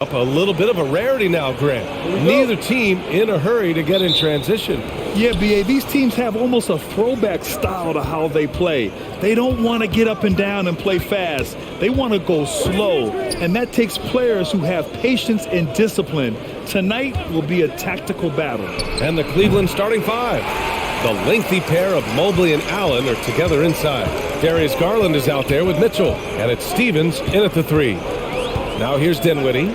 Up a little bit of a rarity now, Grant. Neither team in a hurry to get in transition. Yeah, B.A., these teams have almost a throwback style to how they play. They don't want to get up and down and play fast. They want to go slow, and that takes players who have patience and discipline. Tonight will be a tactical battle. And the Cleveland starting five. The lengthy pair of Mobley and Allen are together inside. Darius Garland is out there with Mitchell, and it's Stevens in at the three. Now here's Dinwiddie.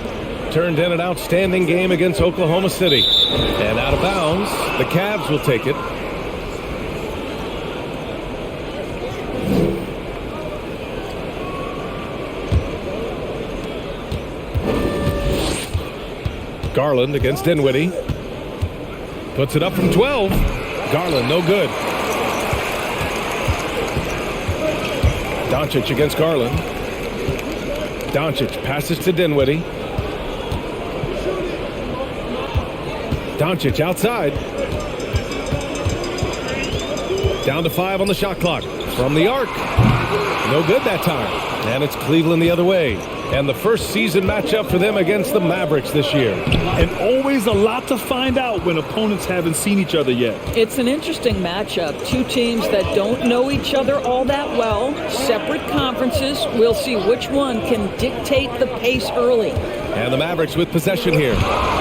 Turned in an outstanding game against Oklahoma City. And out of bounds, the Cavs will take it. Garland against Dinwiddie. Puts it up from 12. Garland, no good. Doncic against Garland. Doncic passes to Dinwiddie. Doncic outside. Down to 5 on the shot clock. From the arc. No good that time. And it's Cleveland the other way. And the first season matchup for them against the Mavericks this year. And always a lot to find out when opponents haven't seen each other yet. It's an interesting matchup. Two teams that don't know each other all that well. Separate conferences. We'll see which one can dictate the pace early. And the Mavericks with possession here.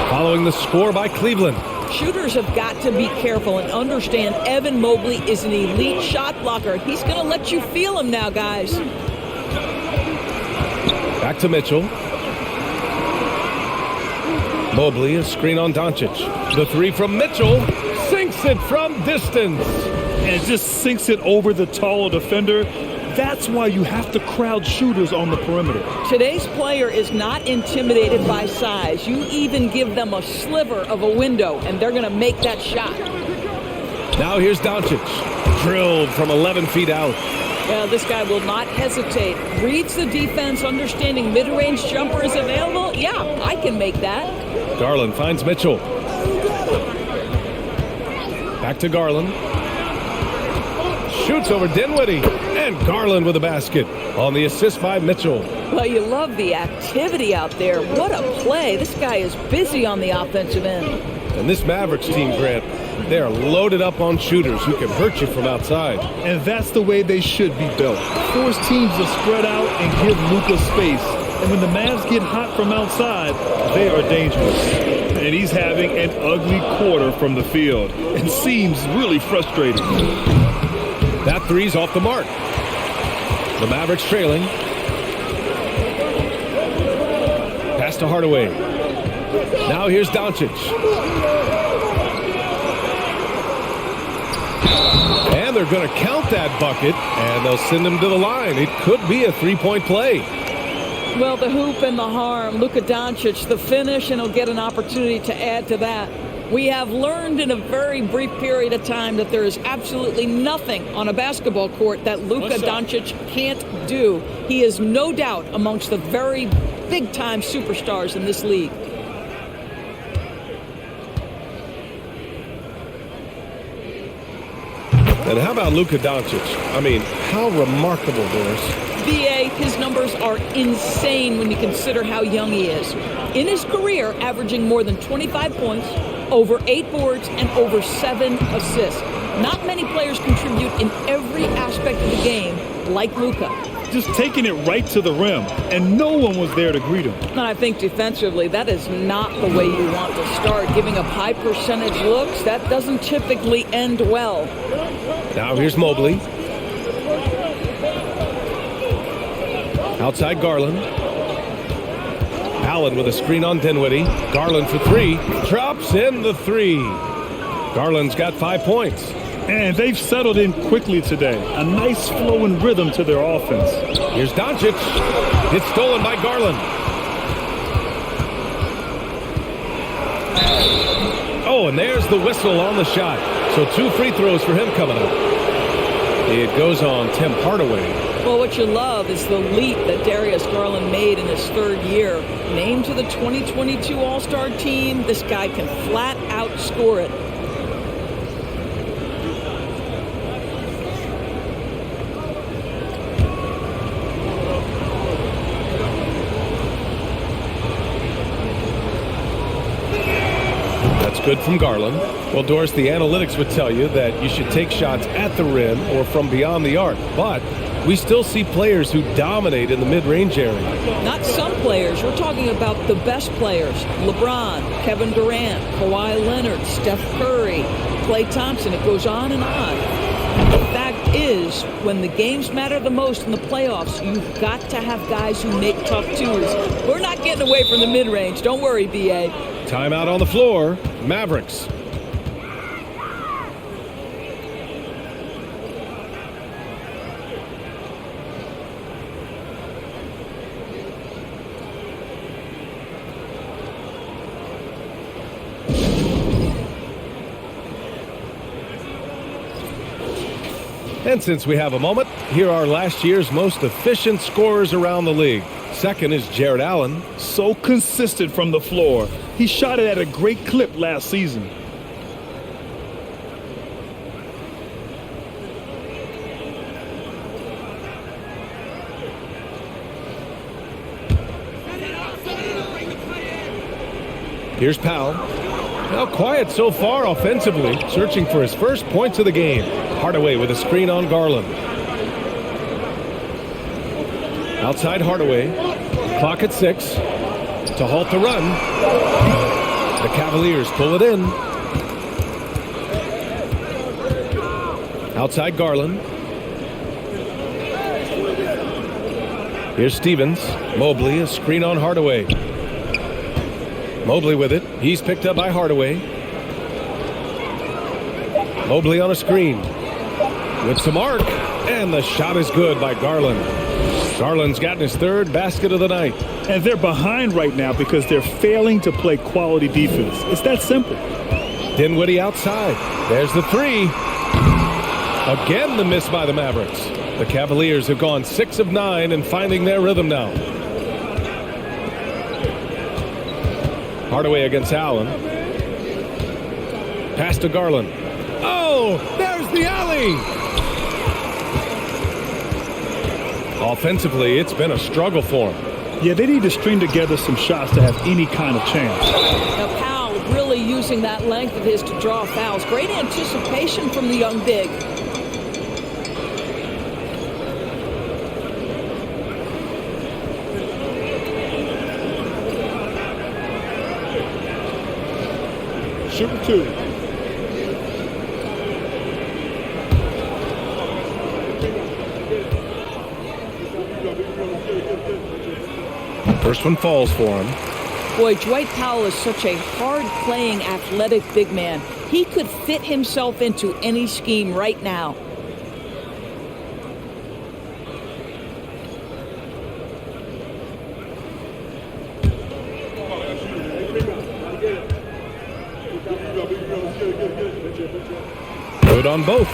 Following the score by Cleveland. Shooters have got to be careful and understand Evan Mobley is an elite shot blocker. He's going to let you feel him now, guys. Back to Mitchell. Mobley, a screen on Doncic. The three from Mitchell. Sinks it from distance. And just sinks it over the taller defender. That's why you have to crowd shooters on the perimeter. Today's player is not intimidated by size. You even give them a sliver of a window, and they're going to make that shot. Now here's Doncic. Drilled from 11 feet out. Yeah, this guy will not hesitate. Reads the defense, understanding mid-range jumper is available. Yeah, I can make that. Garland finds Mitchell. Back to Garland. Shoots over Dinwiddie. And Garland with a basket on the assist by Mitchell. Well, you love the activity out there. What a play. This guy is busy on the offensive end. And this Mavericks team, Grant, they are loaded up on shooters who can hurt you from outside. And that's the way they should be built. Force teams to spread out and give Luka space. And when the Mavs get hot from outside, they are dangerous. And he's having an ugly quarter from the field and seems really frustrated. That three's off the mark. The Mavericks trailing. Pass to Hardaway. Now here's Doncic. And they're going to count that bucket, and they'll send him to the line. It could be a three-point play. Well, the hoop and the harm. Luka Doncic, the finish, and he'll get an opportunity to add to that. We have learned in a very brief period of time that there is absolutely nothing on a basketball court that Luka Doncic can't do. He is no doubt amongst the very big-time superstars in this league. And how about Luka Doncic? I mean, how remarkable, Doris. BA, his numbers are insane when you consider how young he is. In his career, averaging more than 25 points, over 8 boards, and over 7 assists. Not many players contribute in every aspect of the game like Luka. Just taking it right to the rim, and no one was there to greet him. And I think defensively, that is not the way you want to start. Giving up high percentage looks, that doesn't typically end well. Now here's Mobley. Outside Garland. Allen with a screen on Dinwiddie. Garland for three. Drops in the three. Garland's got 5 points. And they've settled in quickly today. A nice flowing rhythm to their offense. Here's Doncic. It's stolen by Garland. Oh, and there's the whistle on the shot. So 2 free throws for him coming up. It goes on Tim Hardaway. Well, what you love is the leap that Darius Garland made in his 3rd year. Named to the 2022 All-Star team, this guy can flat out score it. good from Garland. Well, Doris, the analytics would tell you that you should take shots at the rim or from beyond the arc, but we still see players who dominate in the mid-range area. Not some players. We're talking about the best players. LeBron, Kevin Durant, Kawhi Leonard, Steph Curry, Klay Thompson. It goes on and on. The fact is, when the games matter the most in the playoffs, you've got to have guys who make tough twos. We're not getting away from the mid-range. Don't worry, B.A. Timeout on the floor. Mavericks. And since we have a moment, here are last year's most efficient scorers around the league. Second is Jared Allen. So consistent from the floor. He shot it at a great clip last season. Here's Powell. Now quiet so far offensively, searching for his first points of the game. Hardaway with a screen on Garland. Outside Hardaway. Clock at 6. To halt the run. The Cavaliers pull it in. Outside Garland. Here's Stevens. Mobley, a screen on Hardaway. Mobley with it. He's picked up by Hardaway. Mobley on a screen. With some arc. And the shot is good by Garland. Garland's gotten his third basket of the night. And they're behind right now because they're failing to play quality defense. It's that simple. Dinwiddie outside. There's the three. Again, the miss by the Mavericks. The Cavaliers have gone 6 of 9 and finding their rhythm now. Hardaway against Allen. Pass to Garland. Oh, there's the alley. Offensively, it's been a struggle for him. Yeah, they need to string together some shots to have any kind of chance. Now, Powell really using that length of his to draw fouls. Great anticipation from the young big. Shooting 2. First one falls for him. Boy, Dwight Powell is such a hard-playing, athletic big man. He could fit himself into any scheme right now. Good on both.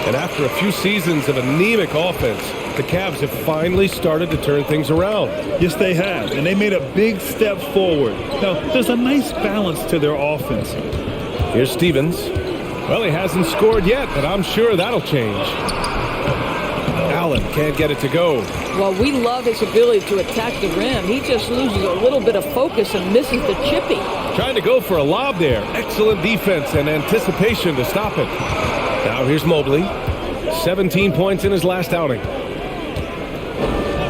And after a few seasons of anemic offense, the Cavs have finally started to turn things around. Yes, they have, and they made a big step forward. Now, there's a nice balance to their offense. Here's Stevens. Well, he hasn't scored yet, but I'm sure that'll change. Allen can't get it to go. Well, we love his ability to attack the rim. He just loses a little bit of focus and misses the chippy. Trying to go for a lob there. Excellent defense and anticipation to stop it. Now here's Mobley. 17 points in his last outing.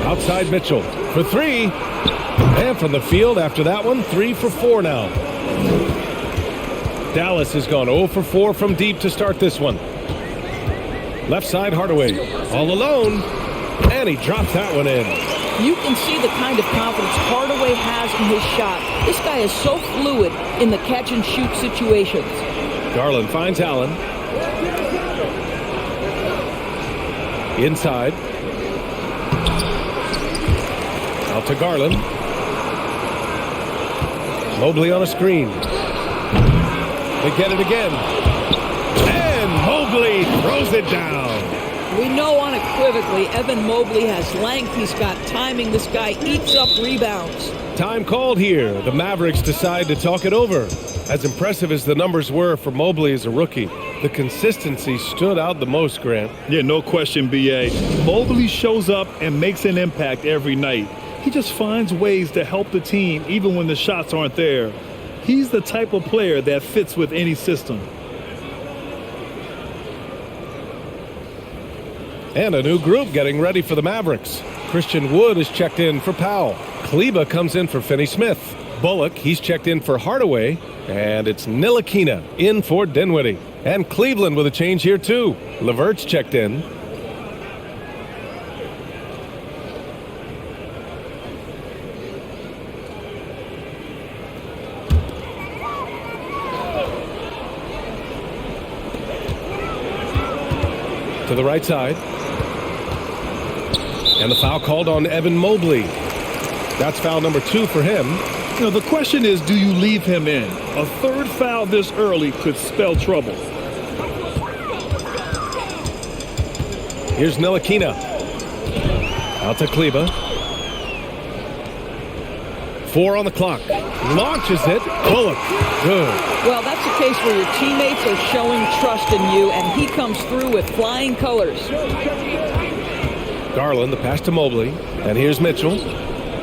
Outside Mitchell for 3. And from the field after that one, 3 for 4 now. Dallas has gone 0 for 4 from deep to start this one. Left side Hardaway. All alone. And he drops that one in. You can see the kind of confidence Hardaway has in his shot. This guy is so fluid in the catch-and-shoot situations. Garland finds Allen. Inside. Out to Garland. Mobley on a screen. They get it again. And Mobley throws it down. We know unequivocally Evan Mobley has length. He's got timing. This guy eats up rebounds. Time called here. The Mavericks decide to talk it over. As impressive as the numbers were for Mobley as a rookie, the consistency stood out the most, Grant. Yeah, no question, B.A. Mobley shows up and makes an impact every night. He just finds ways to help the team even when the shots aren't there. He's the type of player that fits with any system. And a new group getting ready for the Mavericks. Christian Wood is checked in for Powell. Kleba comes in for Finney-Smith. Bullock, he's checked in for Hardaway. And it's Ntilikina in for Dinwiddie. And Cleveland with a change here too. LeVert's checked in. To the right side. And the foul called on Evan Mobley. That's foul number 2 for him. You know, the question is, do you leave him in? A third foul this early could spell trouble. Here's Ntilikina. Out to Kleba. 4 on the clock. Launches it. Bullock. Good. Well, that's a case where your teammates are showing trust in you, and he comes through with flying colors. Garland, the pass to Mobley. And here's Mitchell.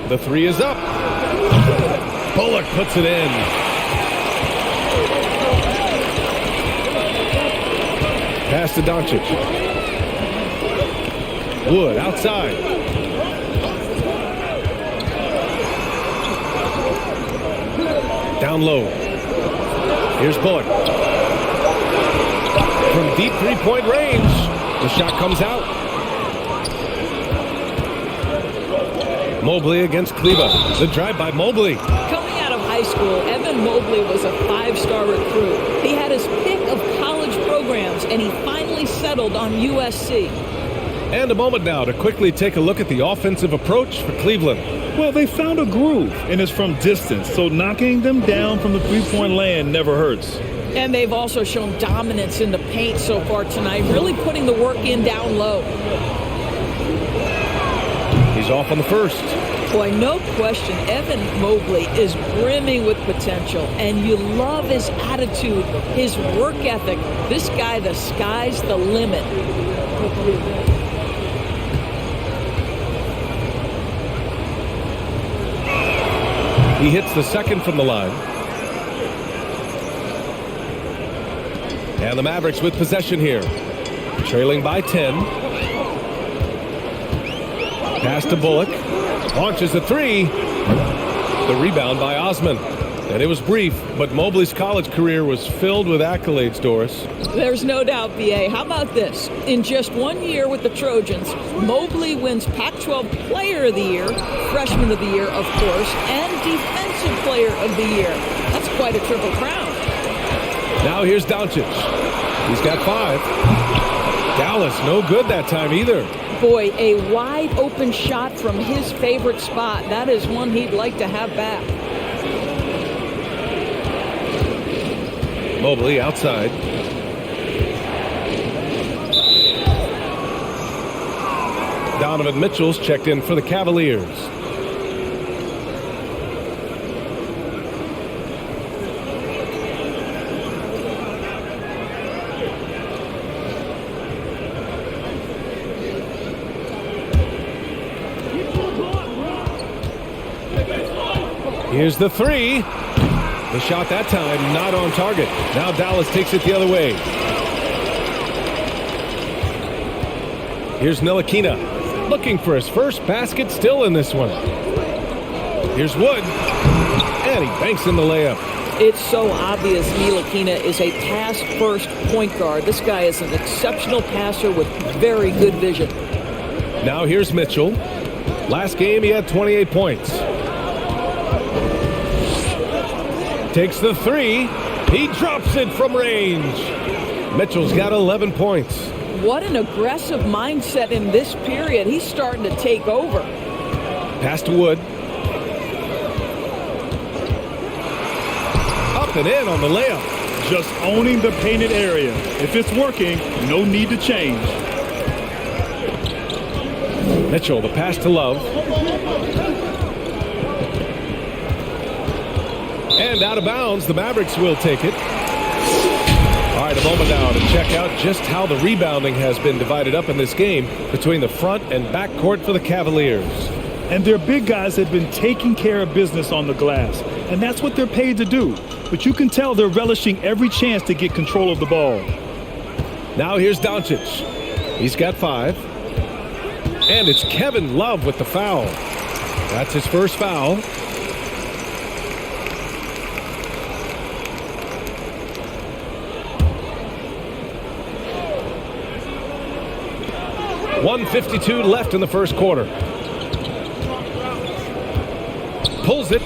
The 3 is up. Bullock puts it in. Pass to Doncic. Wood outside. Down low. Here's Bullock. From deep three-point range. The shot comes out. Mobley against Kleba. The drive by Mobley. Coming out of high school, Evan Mobley was a 5-star recruit. He had his pick of college programs, and he finally settled on USC. And a moment now to quickly take a look at the offensive approach for Cleveland. Well, they found a groove, and it's from distance, so knocking them down from the three-point land never hurts. And they've also shown dominance in the paint so far tonight, really putting the work in down low. He's off on the first. Boy, no question, Evan Mobley is brimming with potential, and you love his attitude, his work ethic. This guy, the sky's the limit. He hits the second from the line. And the Mavericks with possession here. Trailing by 10. Pass to Bullock. Launches the 3. The rebound by Osman. And it was brief, but Mobley's college career was filled with accolades, Doris. There's no doubt, B.A. How about this? In just 1 year with the Trojans, Mobley wins Pac-12 Player of the Year, Freshman of the Year, of course, and Defensive Player of the Year. That's quite a triple crown. Now here's Doncic. He's got 5. Dallas, no good that time either. Boy, a wide open shot from his favorite spot. That is one he'd like to have back. Mobley outside. Donovan Mitchell's checked in for the Cavaliers. Here's the 3. The shot that time not on target. Now Dallas takes it the other way. Here's Ntilikina looking for his first basket, still in this one. Here's Wood. And he banks in the layup. It's so obvious Ntilikina is a pass-first point guard. This guy is an exceptional passer with very good vision. Now here's Mitchell. Last game he had 28 points. Takes the 3. He drops it from range. Mitchell's got 11 points. What an aggressive mindset in this period. He's starting to take over. Pass to Wood. Up and in on the layup. Just owning the painted area. If it's working, no need to change. Mitchell, the pass to Love. And out of bounds, the Mavericks will take it. All right, a moment now to check out just how the rebounding has been divided up in this game between the front and back court for the Cavaliers. And their big guys have been taking care of business on the glass. And that's what they're paid to do. but you can tell they're relishing every chance to get control of the ball. Now here's Doncic. He's got 5. And it's Kevin Love with the foul. That's his first foul. .152 left in the first quarter. Pulls it.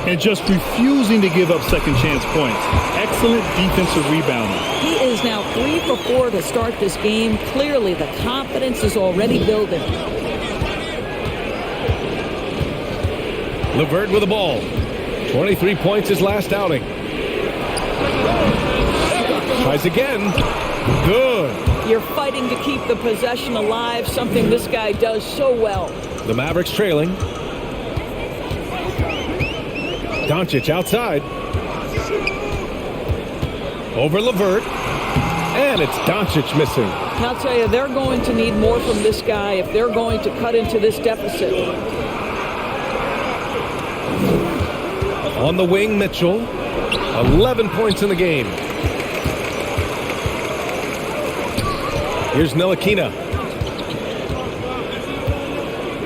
And just refusing to give up second chance points. Excellent defensive rebounding. He is now 3 for 4 to start this game. Clearly, the confidence is already building. LeVert with the ball. 23 points his last outing. Tries again. Good. You're fighting to keep the possession alive, something this guy does so well. The Mavericks trailing. Doncic outside. Over LeVert. And it's Doncic missing. I'll tell you, they're going to need more from this guy if they're going to cut into this deficit. On the wing, Mitchell. 11 points in the game. Here's Ntilikina.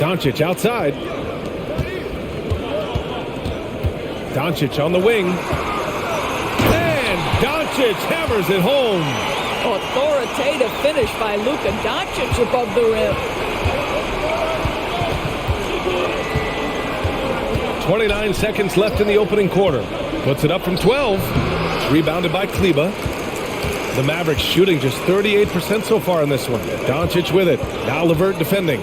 Doncic outside. Doncic on the wing. And Doncic hammers it home. Authoritative finish by Luka Doncic above the rim. 29 seconds left in the opening quarter. Puts it up from 12. It's rebounded by Kleba. The Mavericks shooting just 38% so far in this one. Doncic with it. Now LeVert defending.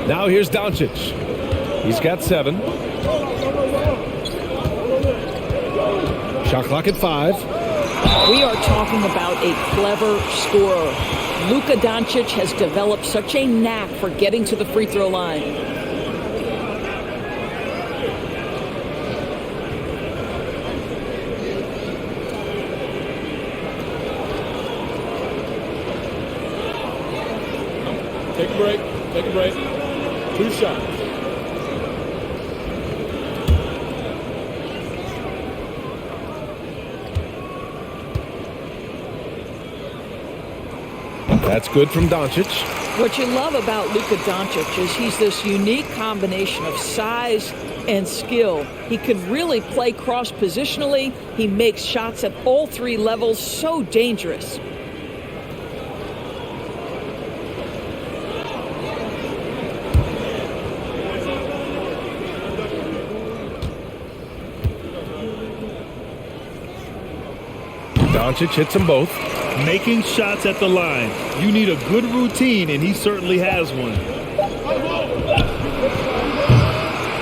Now here's Doncic. He's got 7. Shot clock at 5. We are talking about a clever scorer. Luka Doncic has developed such a knack for getting to the free throw line. Take a break. Take a break. 2 shots. That's good from Doncic. What you love about Luka Doncic is he's this unique combination of size and skill. He can really play cross-positionally. He makes shots at all 3 levels, so dangerous. Doncic hits them both. Making shots at the line. You need a good routine, and he certainly has one.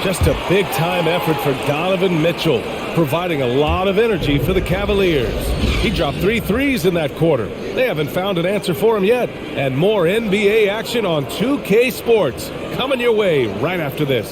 Just a big-time effort for Donovan Mitchell, providing a lot of energy for the Cavaliers. He dropped 3 threes in that quarter. They haven't found an answer for him yet. And more NBA action on 2K Sports coming your way right after this.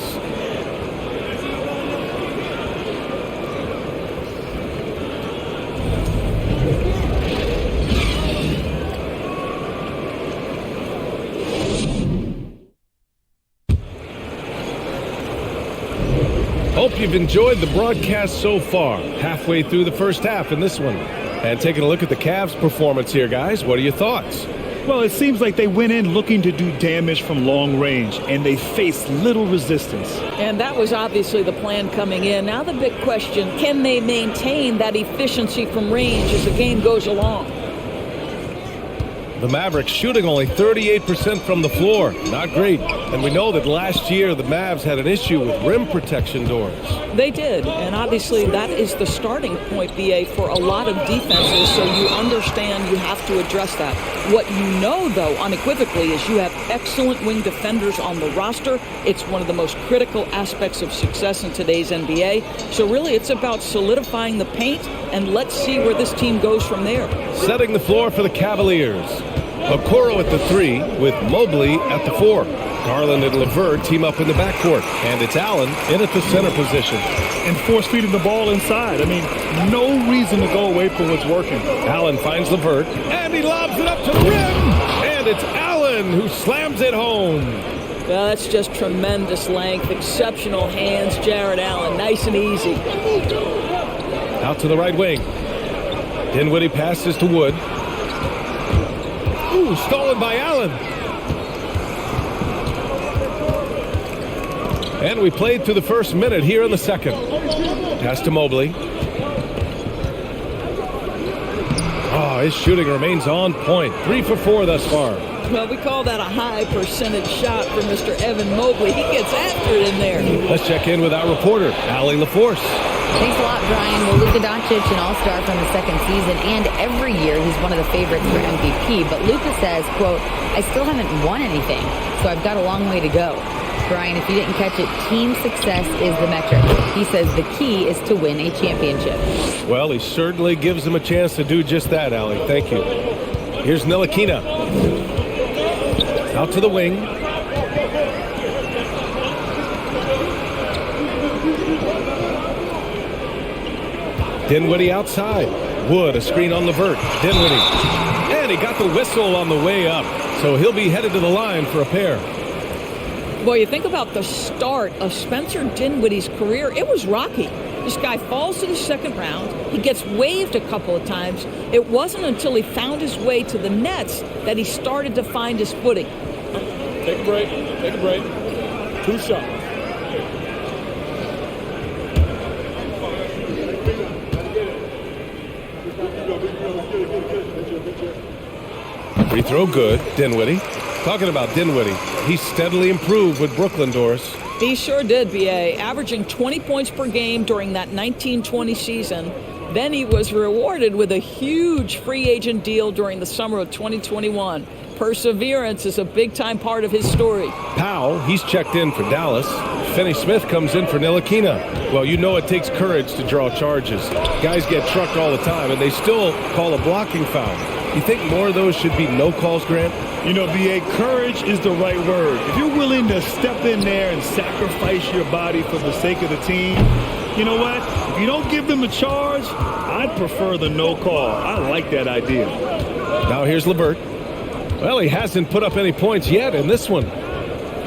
Hope you've enjoyed the broadcast so far. Halfway through the first half in this one. And taking a look at the Cavs' performance here, guys. What are your thoughts? Well, it seems like they went in looking to do damage from long range, and they faced little resistance. And that was obviously the plan coming in. Now the big question, can they maintain that efficiency from range as the game goes along? The Mavericks shooting only 38% from the floor. Not great. And we know that last year the Mavs had an issue with rim protection doors. They did. And obviously that is the starting point, BA, for a lot of defenses. So you understand you have to address that. What you know, though, unequivocally, is you have excellent wing defenders on the roster. It's one of the most critical aspects of success in today's NBA. So really it's about solidifying the paint, and let's see where this team goes from there. Setting the floor for the Cavaliers. Okoro at the 3 with Mobley at the 4. Garland and LeVert team up in the backcourt. And it's Allen in at the center position. And force-feeding the ball inside. I mean, no reason to go away from what's working. Allen finds LeVert. And he lobs it up to the rim. And it's Allen who slams it home. Well, that's just tremendous length, exceptional hands, Jared Allen, nice and easy. Out to the right wing. Dinwiddie passes to Wood. Ooh, stolen by Allen. And we played through the first minute here in the second. Pass to Mobley. Oh, his shooting remains on point. 3 for 4 thus far. Well, we call that a high percentage shot for Mr. Evan Mobley. He gets after it in there. Let's check in with our reporter, Allie LaForce. Thanks a lot, Brian. Well, Luka Doncic, an all-star from the second season, and every year he's one of the favorites for MVP. But Luka says, quote, I still haven't won anything, so I've got a long way to go. Brian, if you didn't catch it, team success is the metric. He says the key is to win a championship. Well, he certainly gives him a chance to do just that, Allie. Thank you. Here's Ntilikina. Out to the wing. Dinwiddie outside. Wood, a screen on LeVert. Dinwiddie. And he got the whistle on the way up. So he'll be headed to the line for a pair. Boy, you think about the start of Spencer Dinwiddie's career, it was rocky. This guy falls to the second round. He gets waived a couple of times. It wasn't until he found his way to the Nets that he started to find his footing. Take a break. Take a break. 2 shots. Free throw good. Dinwiddie. Talking about Dinwiddie, he steadily improved with Brooklyn, Doris. He sure did, B.A., averaging 20 points per game during that 1920 season. Then he was rewarded with a huge free agent deal during the summer of 2021. Perseverance is a big-time part of his story. Powell, he's checked in for Dallas. Finney-Smith comes in for Ntilikina. Well, you know it takes courage to draw charges. Guys get trucked all the time, and they still call a blocking foul. You think more of those should be no calls, Grant? You know, B.A., courage is the right word. If you're willing to step in there and sacrifice your body for the sake of the team, you know what? If you don't give them a charge, I'd prefer the no call. I like that idea. Now here's LeVert. Well, he hasn't put up any points yet in this one.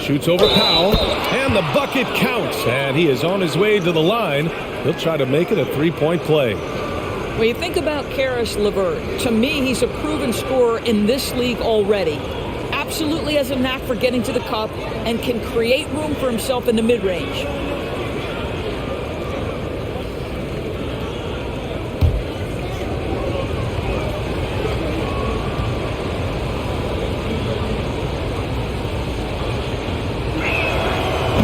Shoots over Powell, and the bucket counts. And he is on his way to the line. He'll try to make it a three-point play. When you think about Karis LeVert, to me, he's a proven scorer in this league already. Absolutely has a knack for getting to the cup and can create room for himself in the mid-range.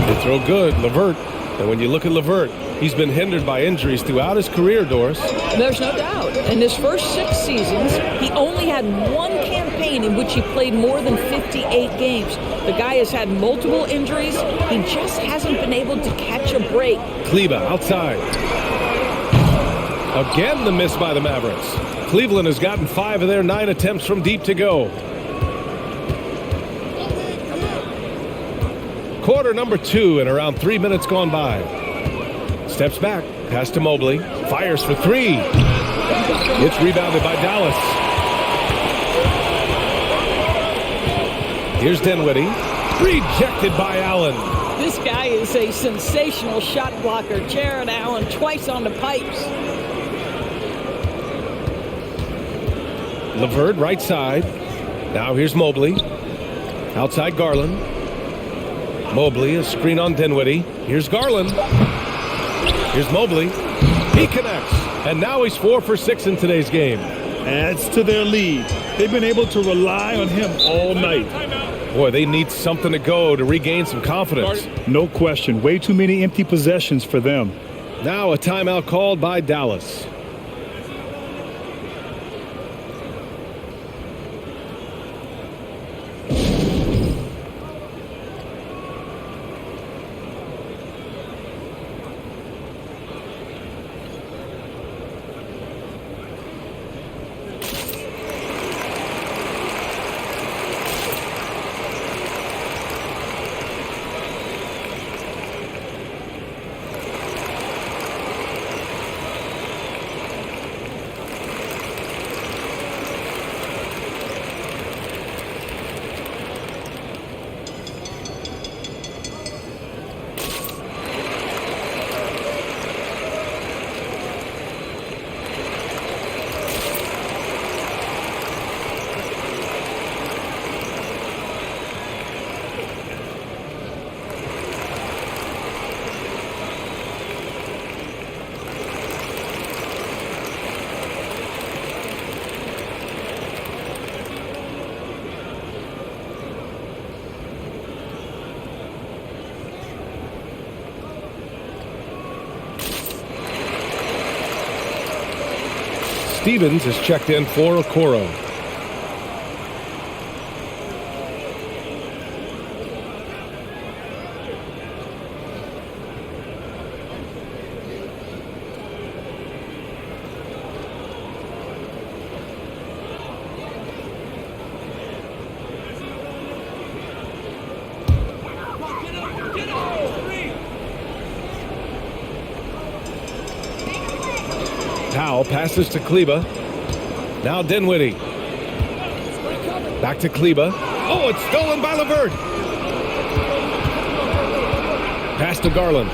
They throw good, LeVert. And when you look at LeVert, he's been hindered by injuries throughout his career, Doris. There's no doubt. In his first 6 seasons, he only had one campaign in which he played more than 58 games. The guy has had multiple injuries. He just hasn't been able to catch a break. Kleba outside. Again, the miss by the Mavericks. Cleveland has gotten 5 of their 9 attempts from deep to go. Quarter number 2 and around 3 minutes gone by. Steps back, pass to Mobley, fires for 3. It's rebounded by Dallas. Here's Dinwiddie, rejected by Allen. This guy is a sensational shot blocker. Jared Allen twice on the pipes. LeVert right side. Now here's Mobley. Outside Garland. Mobley, a screen on Dinwiddie. Here's Garland. Here's Mobley. He connects. And now he's 4 for 6 in today's game. Adds to their lead. They've been able to rely on him all night. Boy, they need something to go to regain some confidence. No question. Way too many empty possessions for them. Now a timeout called by Dallas. Stevens is checked in for Okoro. Powell passes to Kleba. Now Dinwiddie. Back to Kleba. Oh, it's stolen by LeVert. Pass to Garland.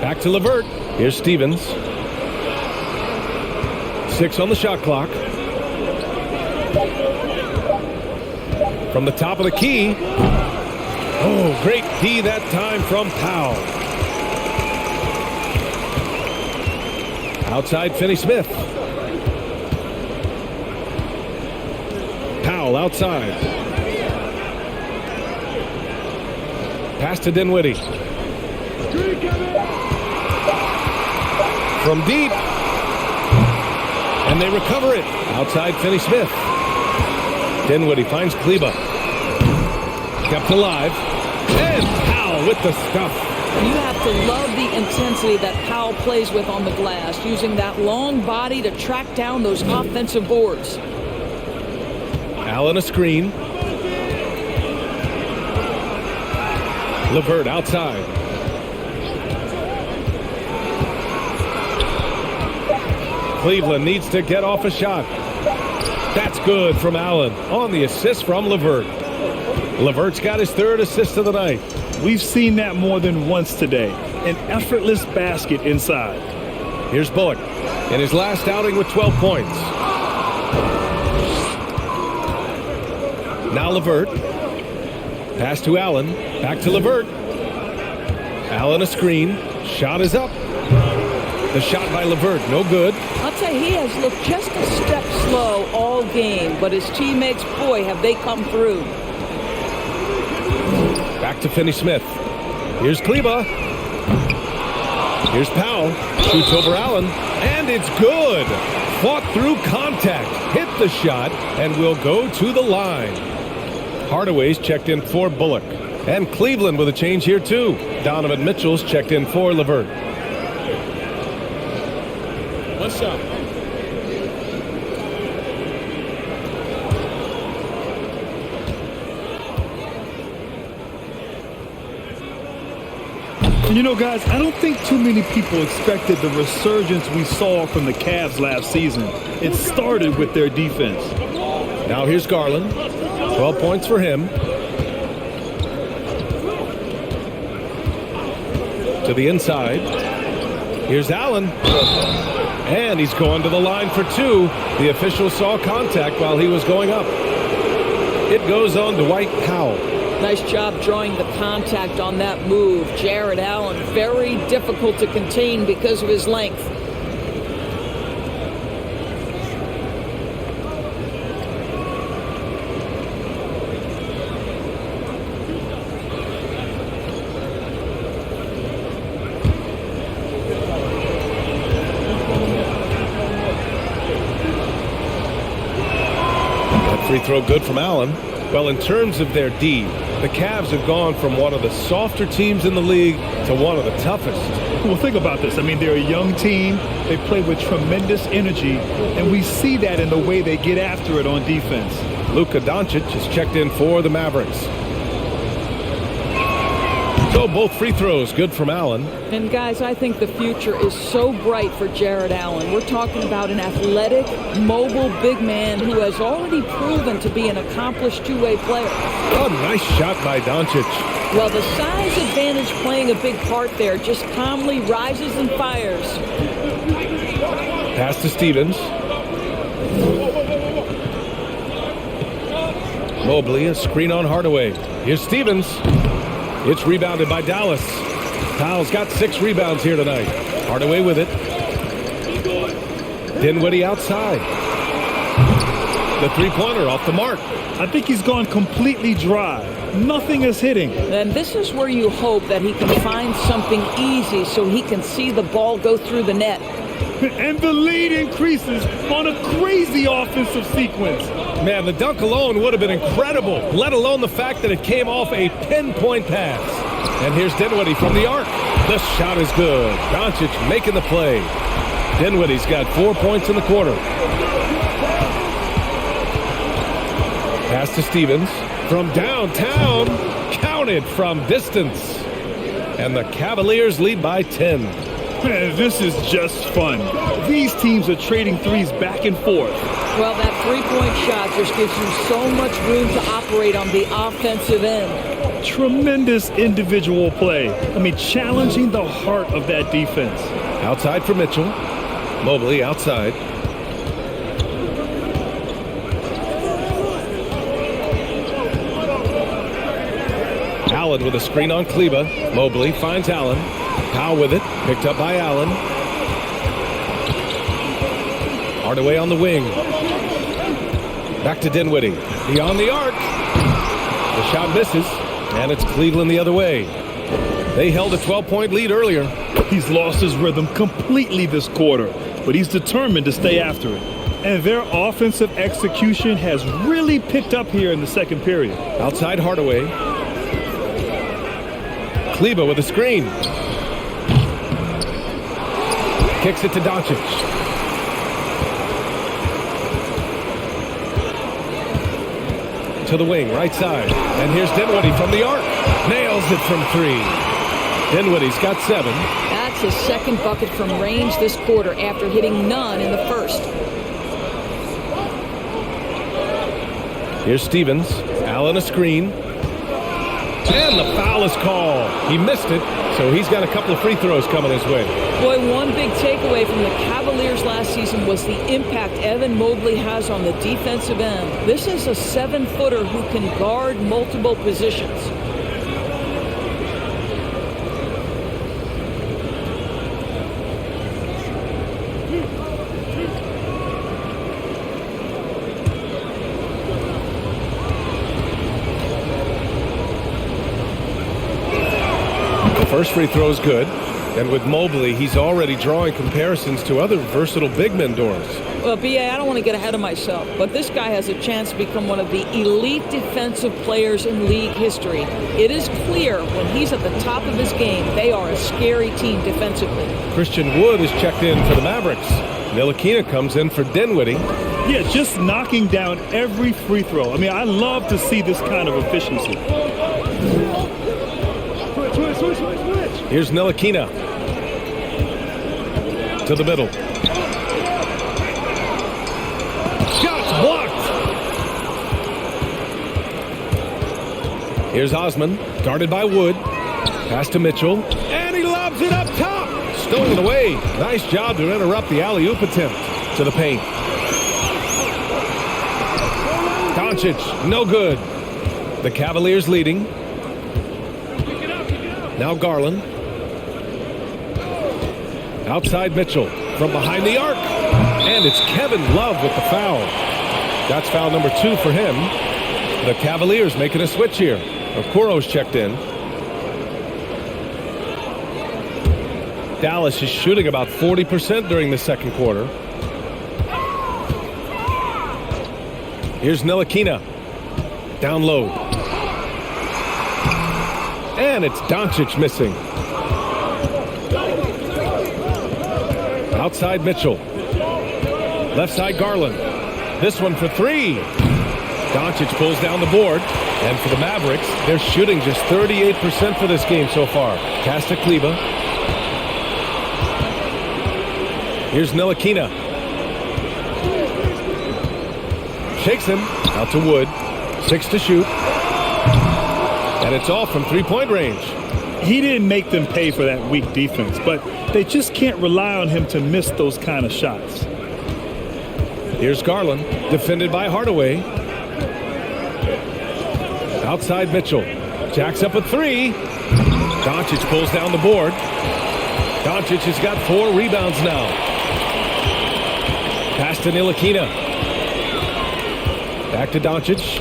Back to LeVert. Here's Stevens. 6 on the shot clock. From the top of the key. Oh, great D that time from Powell. Outside Finney-Smith. Powell outside. Pass to Dinwiddie. From deep. And they recover it. Outside Finney-Smith. Dinwiddie finds Kleba. Kept alive. And Powell with the stuff. You have to love the intensity that Powell plays with on the glass, using that long body to track down those offensive boards. Allen a screen. LeVert outside. Cleveland needs to get off a shot. That's good from Allen on the assist from LeVert. LeVert's got his 3rd assist of the night. We've seen that more than once today. An effortless basket inside. Here's Bullock in his last outing with 12 points. Now LeVert. Pass to Allen. Back to LeVert. Allen a screen. Shot is up. The shot by LeVert, no good. I'll tell you, he has looked just a step slow all game, but his teammates, boy, have they come through. Back to Finney-Smith. Here's Kleba. Here's Powell. Shoots over Allen. And it's good. Fought through contact. Hit the shot and will go to the line. Hardaway's checked in for Bullock. And Cleveland with a change here too. Donovan Mitchell's checked in for LeVert. One shot. You know, guys, I don't think too many people expected the resurgence we saw from the Cavs last season. It started with their defense. Now here's Garland. 12 points for him. To the inside. Here's Allen. And he's going to the line for 2. The official saw contact while he was going up. It goes on Dwight Powell. Nice job drawing the contact on that move. Jared Allen, very difficult to contain because of his length. That free throw good from Allen. Well, in terms of their D, the Cavs have gone from one of the softer teams in the league to one of the toughest. Well, think about this. I mean, they're a young team. They play with tremendous energy, and we see that in the way they get after it on defense. Luka Doncic is checked in for the Mavericks. So both free throws good from Allen. And guys, I think the future is so bright for Jared Allen. We're talking about an athletic, mobile big man who has already proven to be an accomplished two-way player. Oh, nice shot by Doncic. Well, the size advantage playing a big part there, just calmly rises and fires. Pass to Stevens. Mobley, a screen on Hardaway. Here's Stevens. It's rebounded by Dallas. Powell's got 6 rebounds here tonight. Hardaway with it. Dinwiddie outside. The three-pointer off the mark. I think he's gone completely dry. Nothing is hitting. And this is where you hope that he can find something easy so he can see the ball go through the net. And the lead increases on a crazy offensive sequence. Man, the dunk alone would have been incredible, let alone the fact that it came off a pinpoint pass. And here's Dinwiddie from the arc. The shot is good. Doncic making the play. Dinwiddie's got 4 points in the quarter. Pass to Stevens from downtown. Counted from distance. And the Cavaliers lead by 10. Man, this is just fun. These teams are trading threes back and forth. Well, that three-point shot just gives you so much room to operate on the offensive end. Tremendous individual play. I mean, challenging the heart of that defense. Outside for Mitchell. Mobley outside. Allen with a screen on Kleba. Mobley finds Allen. Powell with it. Picked up by Allen. Hardaway on the wing. Back to Dinwiddie. Beyond the arc. The shot misses. And it's Cleveland the other way. They held a 12-point lead earlier. He's lost his rhythm completely this quarter, but he's determined to stay after it. And their offensive execution has really picked up here in the second period. Outside Hardaway. Kleba with a screen. Kicks it to Doncic. To the wing, right side. And here's Dinwiddie from the arc. Nails it from three. Dinwiddie's got 7. That's his second bucket from range this quarter after hitting none in the first. Here's Stevens. Allen a screen. And the foul is called. He missed it, so he's got a couple of free throws coming his way. Boy, one big takeaway from the Cavaliers last season was the impact Evan Mobley has on the defensive end. This is a 7-footer who can guard multiple positions. First free throw is good. And with Mobley, he's already drawing comparisons to other versatile big men doors. Well, B.A., I don't want to get ahead of myself, but this guy has a chance to become one of the elite defensive players in league history. It is clear when he's at the top of his game, they are a scary team defensively. Christian Wood is checked in for the Mavericks. Ntilikina comes in for Dinwiddie. Yeah, just knocking down every free throw. I mean, I love to see this kind of efficiency. Switch. Here's Ntilikina. To the middle. Shots blocked. Here's Osman, guarded by Wood. Pass to Mitchell. And he lobs it up top. Stolen away. Nice job to interrupt the alley-oop attempt. To the paint. Doncic, no good. The Cavaliers leading. Now Garland. Outside Mitchell from behind the arc. And it's Kevin Love with the foul. That's foul number 2 for him. The Cavaliers making a switch here. Okoro's checked in. Dallas is shooting about 40% during the second quarter. Here's Ntilikina. Down low. And it's Doncic missing. Outside Mitchell. Left side Garland. This one for 3. Doncic pulls down the board. And for the Mavericks, they're shooting just 38% for this game so far. Pass to Kleba. Here's Ntilikina. Shakes him. Out to Wood. 6 to shoot. And it's off from three-point range. He didn't make them pay for that weak defense, but they just can't rely on him to miss those kind of shots. Here's Garland, defended by Hardaway. Outside Mitchell. Jacks up a 3. Doncic pulls down the board. Doncic has got 4 rebounds now. Pass to Ntilikina. Back to Doncic.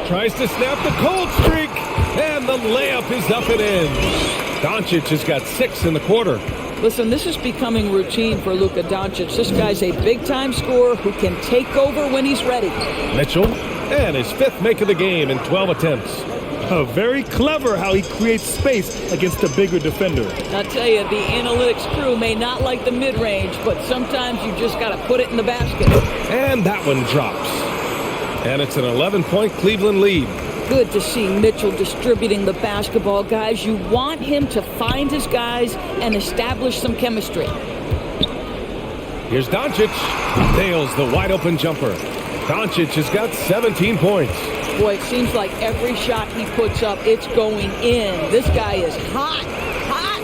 Tries to snap the cold streak. And the layup is up and in. Doncic has got 6 in the quarter. Listen, this is becoming routine for Luka Doncic. This guy's a big-time scorer who can take over when he's ready. Mitchell, and his 5th make of the game in 12 attempts. Very clever how he creates space against a bigger defender. I'll tell you, the analytics crew may not like the mid-range, but sometimes you just got to put it in the basket. And that one drops. And it's an 11-point Cleveland lead. Good to see Mitchell distributing the basketball, guys. You want him to find his guys and establish some chemistry. Here's Doncic. Nails the wide-open jumper. Doncic has got 17 points. Boy, it seems like every shot he puts up, it's going in. This guy is hot, hot.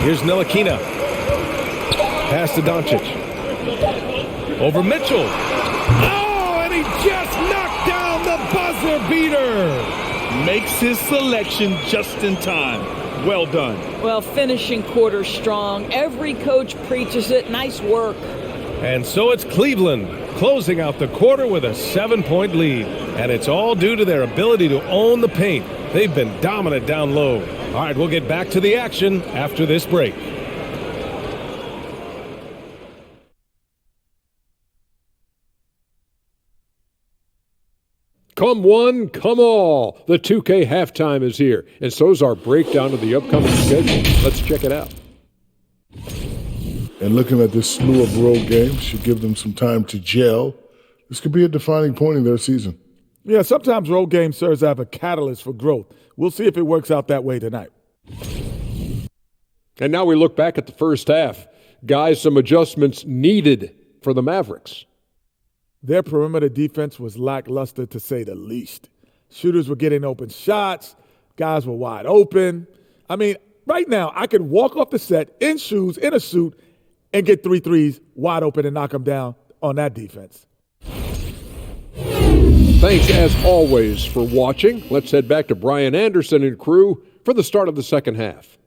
Here's Ntilikina. Pass to Doncic. Over Mitchell. Oh, and he just knocked down the buzzer beater. Makes his selection just in time. Well done. Well, finishing quarter strong. Every coach preaches it. Nice work. And so it's Cleveland closing out the quarter with a 7-point lead. And it's all due to their ability to own the paint. They've been dominant down low. All right, we'll get back to the action after this break. Come one, come all. The 2K halftime is here, and so's our breakdown of the upcoming schedule. Let's check it out. And looking at this slew of road games should give them some time to gel. This could be a defining point in their season. Yeah, sometimes road games serves as a catalyst for growth. We'll see if it works out that way tonight. And now we look back at the first half. Guys, some adjustments needed for the Mavericks. Their perimeter defense was lackluster, to say the least. Shooters were getting open shots. Guys were wide open. I mean, right now, I could walk off the set in shoes, in a suit, and get 3 threes wide open and knock them down on that defense. Thanks, as always, for watching. Let's head back to Brian Anderson and crew for the start of the second half.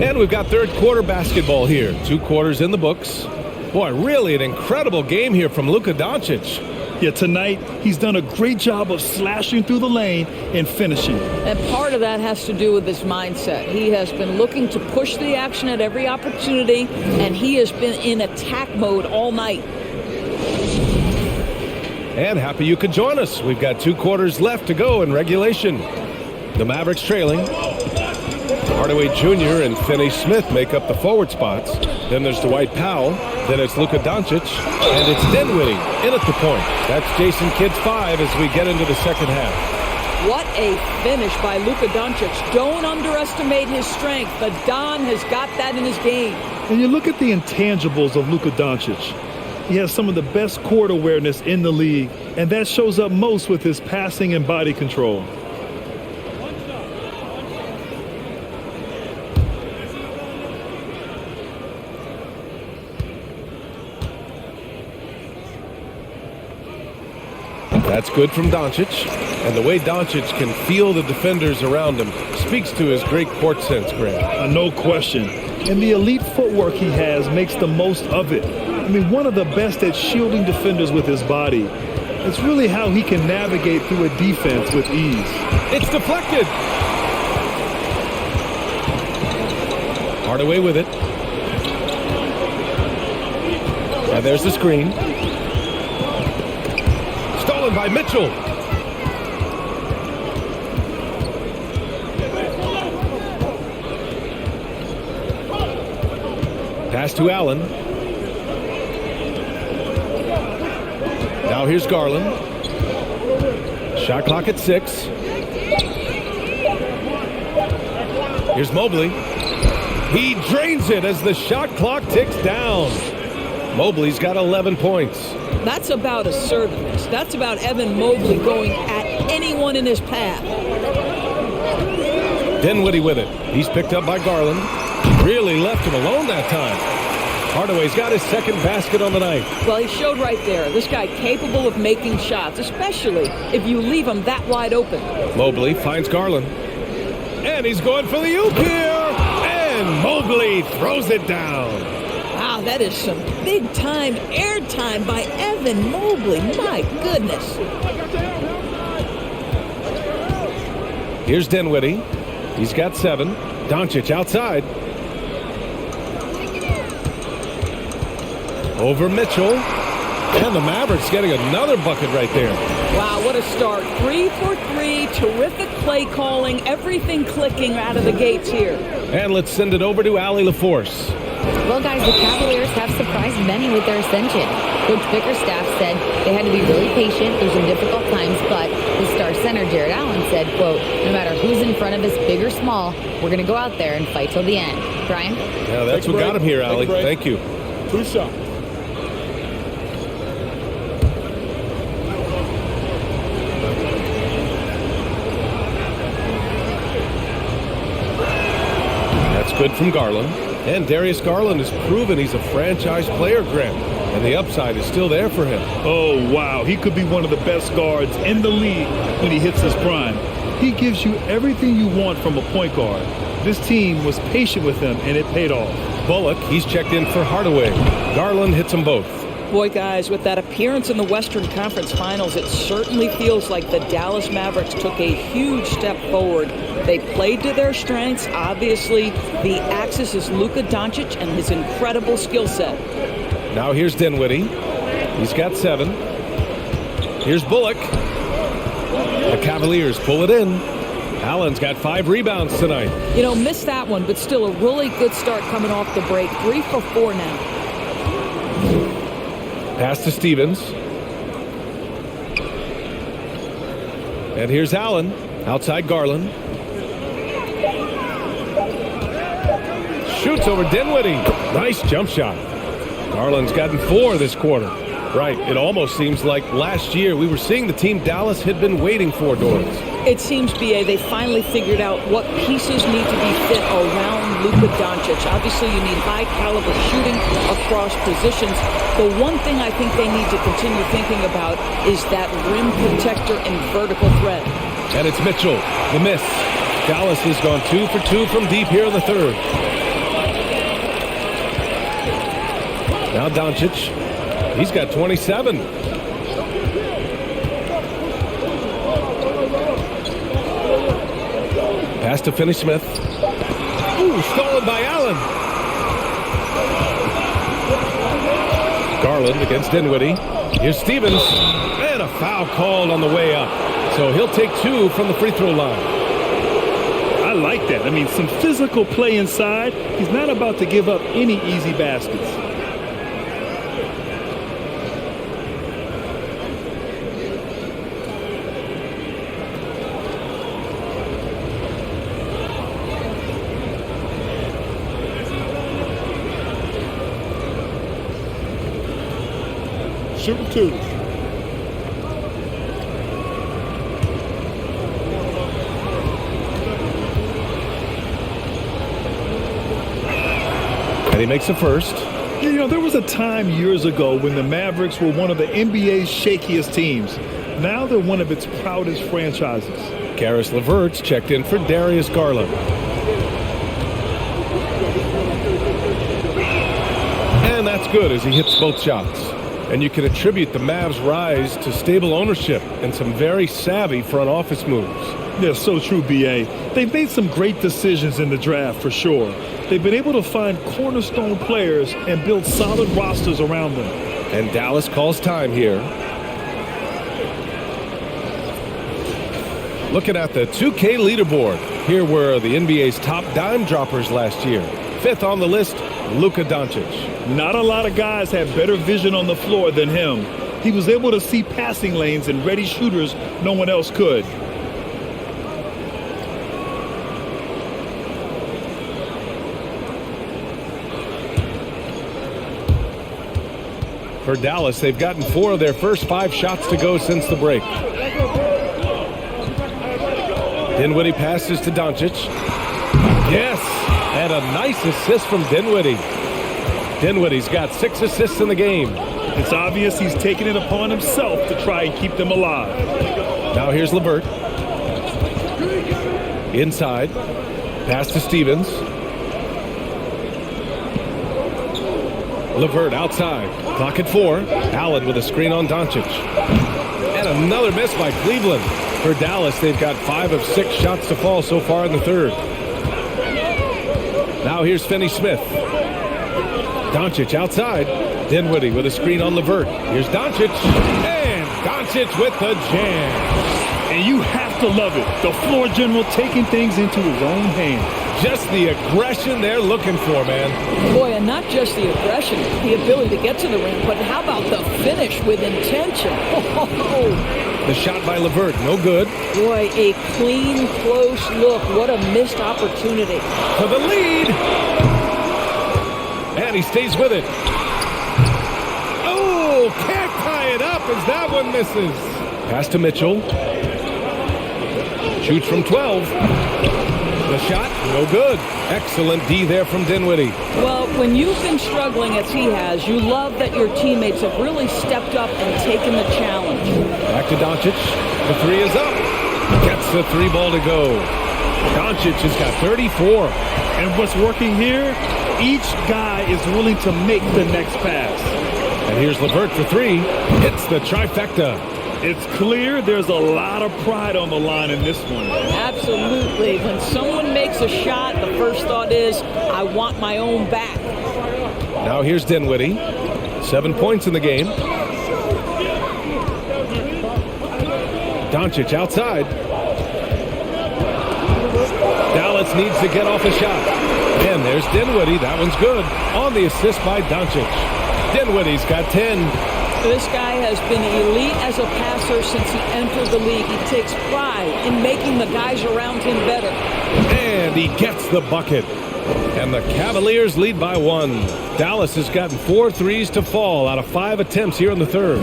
And we've got third quarter basketball here. 2 quarters in the books. Boy, really an incredible game here from Luka Doncic. Yeah, tonight he's done a great job of slashing through the lane and finishing. And part of that has to do with his mindset. He has been looking to push the action at every opportunity, and he has been in attack mode all night. And happy you could join us. We've got 2 quarters left to go in regulation. The Mavericks trailing. Hardaway Jr. and Finney-Smith make up the forward spots. Then there's Dwight Powell. Then it's Luka Doncic. And it's Dinwiddie in at the point. That's Jason Kidd's 5 as we get into the second half. What a finish by Luka Doncic. Don't underestimate his strength. The Don has got that in his game. And you look at the intangibles of Luka Doncic. He has some of the best court awareness in the league, and that shows up most with his passing and body control. That's good from Doncic. And the way Doncic can feel the defenders around him speaks to his great court sense, Greg. No question. And the elite footwork he has makes the most of it. I mean, one of the best at shielding defenders with his body. It's really how he can navigate through a defense with ease. It's deflected. Hardaway with it. And there's the screen. Stolen by Mitchell. Pass to Allen. Now here's Garland. Shot clock at 6. Here's Mobley. He drains it as the shot clock ticks down. Mobley's got 11 points. That's about assertiveness. That's about Evan Mobley going at anyone in his path. Dinwiddie with it. He's picked up by Garland. Really left him alone that time. Hardaway's got his second basket on the night. Well, he showed right there. This guy capable of making shots, especially if you leave him that wide open. Mobley finds Garland. And he's going for the oop here. And Mobley throws it down. Wow, that is some big-time airtime by Evan Mobley. My goodness. Here's Dinwiddie. He's got 7. Doncic outside. Over Mitchell. And the Mavericks getting another bucket right there. Wow, what a start. 3 for 3. Terrific play calling. Everything clicking out of the gates here. And let's send it over to Allie LaForce. Well, guys, the Cavaliers have surprised many with their ascension. Coach Bickerstaff said they had to be really patient through some difficult times, but the star center, Jared Allen, said, quote, no matter who's in front of us, big or small, we're going to go out there and fight till the end. Brian? Yeah, that's what got him here, Allie. Thank you. 2 shots. That's good from Garland. And Darius Garland has proven he's a franchise player, Grant. And the upside is still there for him. Oh, wow. He could be one of the best guards in the league when he hits his prime. He gives you everything you want from a point guard. This team was patient with him, and it paid off. Bullock, he's checked in for Hardaway. Garland hits them both. Boy, guys, with that appearance in the Western Conference Finals, it certainly feels like the Dallas Mavericks took a huge step forward. They played to their strengths. Obviously, the axis is Luka Doncic and his incredible skill set. Now here's Dinwiddie. He's got 7. Here's Bullock. The Cavaliers pull it in. Allen's got 5 rebounds tonight. You know, missed that one, but still a really good start coming off the break. 3 for 4 now. Pass to Stevens. And here's Allen. Outside Garland. Shoots over Dinwiddie. Nice jump shot. Garland's gotten 4 this quarter. Right, it almost seems like last year we were seeing the team Dallas had been waiting for, Doris. It seems, B.A., they finally figured out what pieces need to be fit around Luka Doncic. Obviously, you need high-caliber shooting across positions. The one thing I think they need to continue thinking about is that rim protector and vertical threat. And it's Mitchell, the miss. Dallas has gone 2 for 2 from deep here in the third. Now Doncic, he's got 27. Pass to Finney-Smith. Ooh, stolen by Allen. Garland against Dinwiddie. Here's Stevens. And a foul called on the way up. So he'll take 2 from the free throw line. I like that. I mean, some physical play inside. He's not about to give up any easy baskets. Shooting 2. And he makes the first. You know, there was a time years ago when the Mavericks were one of the NBA's shakiest teams. Now they're one of its proudest franchises. Karis LeVert's checked in for Darius Garland. And that's good as he hits both shots. And you can attribute the Mavs' rise to stable ownership and some very savvy front office moves. Yeah, so true, B.A. They've made some great decisions in the draft, for sure. They've been able to find cornerstone players and build solid rosters around them. And Dallas calls time here. Looking at the 2K leaderboard, here were the NBA's top dime droppers last year. 5th on the list, Luka Doncic. Not a lot of guys have better vision on the floor than him. He was able to see passing lanes and ready shooters no one else could. For Dallas, they've gotten 4 of their first 5 shots to go since the break. Dinwiddie passes to Doncic. Yes, and a nice assist from Dinwiddie. Dinwiddie's got 6 assists in the game. It's obvious he's taking it upon himself to try and keep them alive. Now here's LeVert. Inside. Pass to Stevens. LeVert outside. Clock at 4. Allen with a screen on Doncic. And another miss by Cleveland. For Dallas, they've got 5 of 6 shots to fall so far in the third. Now here's Finney-Smith. Doncic outside. Dinwiddie with a screen on LeVert. Here's Doncic. And Doncic with the jam. And you have to love it. The floor general taking things into his own hands. Just the aggression they're looking for, man. Boy, and not just the aggression, the ability to get to the rim, but how about the finish with intention? Oh, the shot by LeVert, no good. Boy, a clean, close look. What a missed opportunity. For the lead. And he stays with it. Oh, can't tie it up as that one misses. Pass to Mitchell. Shoots from 12. The shot, no good. Excellent D there from Dinwiddie. Well, when you've been struggling as he has, you love that your teammates have really stepped up and taken the challenge. Back to Doncic. The 3 is up. Gets the 3 ball to go. Doncic has got 34. And what's working here, each guy is willing to make the next pass. And here's LeVert for 3. It's the trifecta. It's clear there's a lot of pride on the line in this one. Absolutely. When someone makes a shot, the first thought is, I want my own back. Now here's Dinwiddie. 7 points in the game. Doncic outside. Dallas needs to get off a shot. And there's Dinwiddie. That one's good. On the assist by Doncic. Dinwiddie's got 10. This guy has been elite as a passer since he entered the league. He takes pride in making the guys around him better. And he gets the bucket. And the Cavaliers lead by 1. Dallas has gotten 4 threes to fall out of 5 attempts here in the third.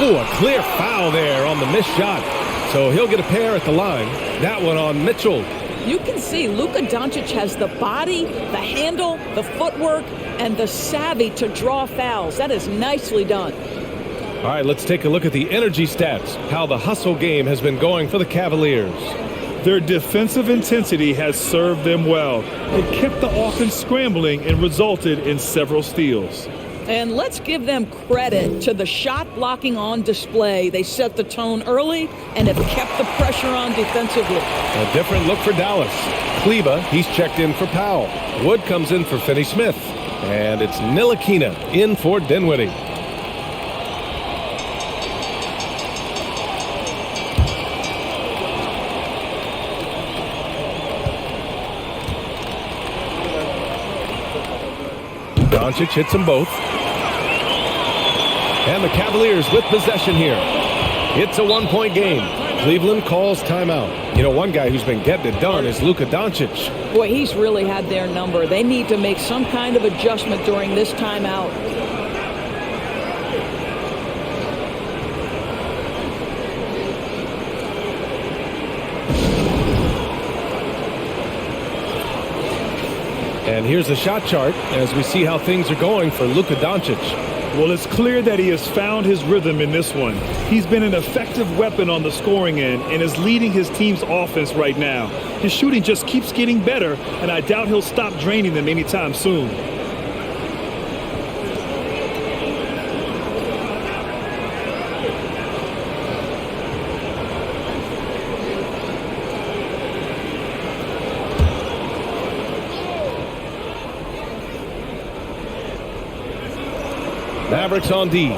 Oh, a clear foul there on the missed shot. So he'll get a pair at the line. That one on Mitchell. You can see Luka Doncic has the body, the handle, the footwork, and the savvy to draw fouls. That is nicely done. All right, let's take a look at the energy stats, how the hustle game has been going for the Cavaliers. Their defensive intensity has served them well. It kept the offense scrambling and resulted in several steals. And let's give them credit to the shot blocking on display. They set the tone early and have kept the pressure on defensively. A different look for Dallas. Kleba, he's checked in for Powell. Wood comes in for Finney-Smith. And it's Ntilikina in for Dinwiddie. Doncic hits them both. And the Cavaliers with possession here. It's a 1-point game. Cleveland calls timeout. You know, one guy who's been getting it done is Luka Doncic. Boy, he's really had their number. They need to make some kind of adjustment during this timeout. And here's the shot chart as we see how things are going for Luka Doncic. Well, it's clear that he has found his rhythm in this one. He's been an effective weapon on the scoring end and is leading his team's offense right now. His shooting just keeps getting better, and I doubt he'll stop draining them anytime soon. Mavericks on D.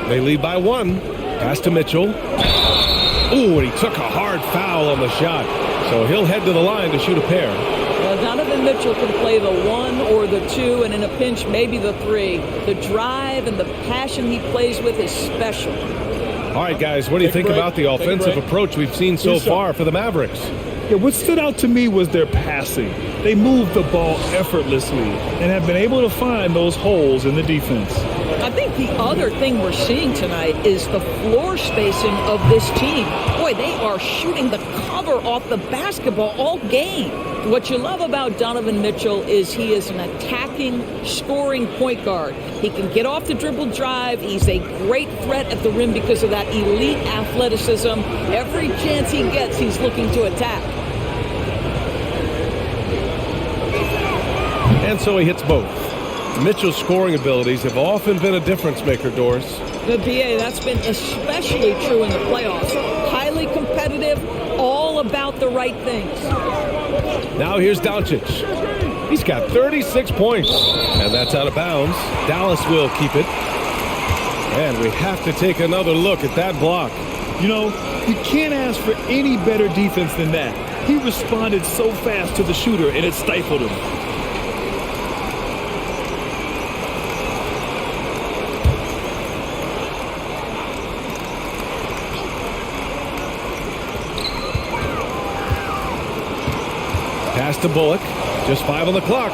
They lead by 1. Pass to Mitchell. Ooh, and he took a hard foul on the shot. So he'll head to the line to shoot a pair. Well, Donovan Mitchell can play the 1 or the 2, and in a pinch, maybe the 3. The drive and the passion he plays with is special. All right, guys, what do you think about the offensive approach we've seen so far for the Mavericks? Yeah, what stood out to me was their passing. They moved the ball effortlessly and have been able to find those holes in the defense. I think the other thing we're seeing tonight is the floor spacing of this team. Boy, they are shooting the cover off the basketball all game. What you love about Donovan Mitchell is he is an attacking, scoring point guard. He can get off the dribble drive. He's a great threat at the rim because of that elite athleticism. Every chance he gets, he's looking to attack. And so he hits both. Mitchell's scoring abilities have often been a difference maker, Doris. The BA, that's been especially true in the playoffs. Highly competitive, all about the right things. Now here's Doncic. He's got 36 points, and that's out of bounds. Dallas will keep it. And we have to take another look at that block. You know, you can't ask for any better defense than that. He responded so fast to the shooter, and it stifled him. Pass to Bullock. Just 5 on the clock.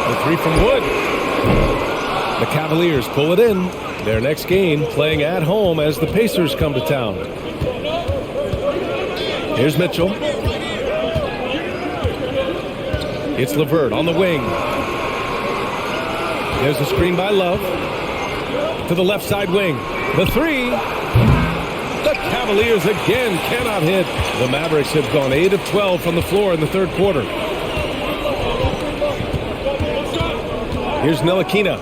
The 3 from Wood. The Cavaliers pull it in. Their next game playing at home as the Pacers come to town. Here's Mitchell. It's LeVert on the wing. There's a screen by Love. To the left side wing. The 3. The Cavaliers again cannot hit. The Mavericks have gone 8 of 12 from the floor in the third quarter. Here's Ntilikina.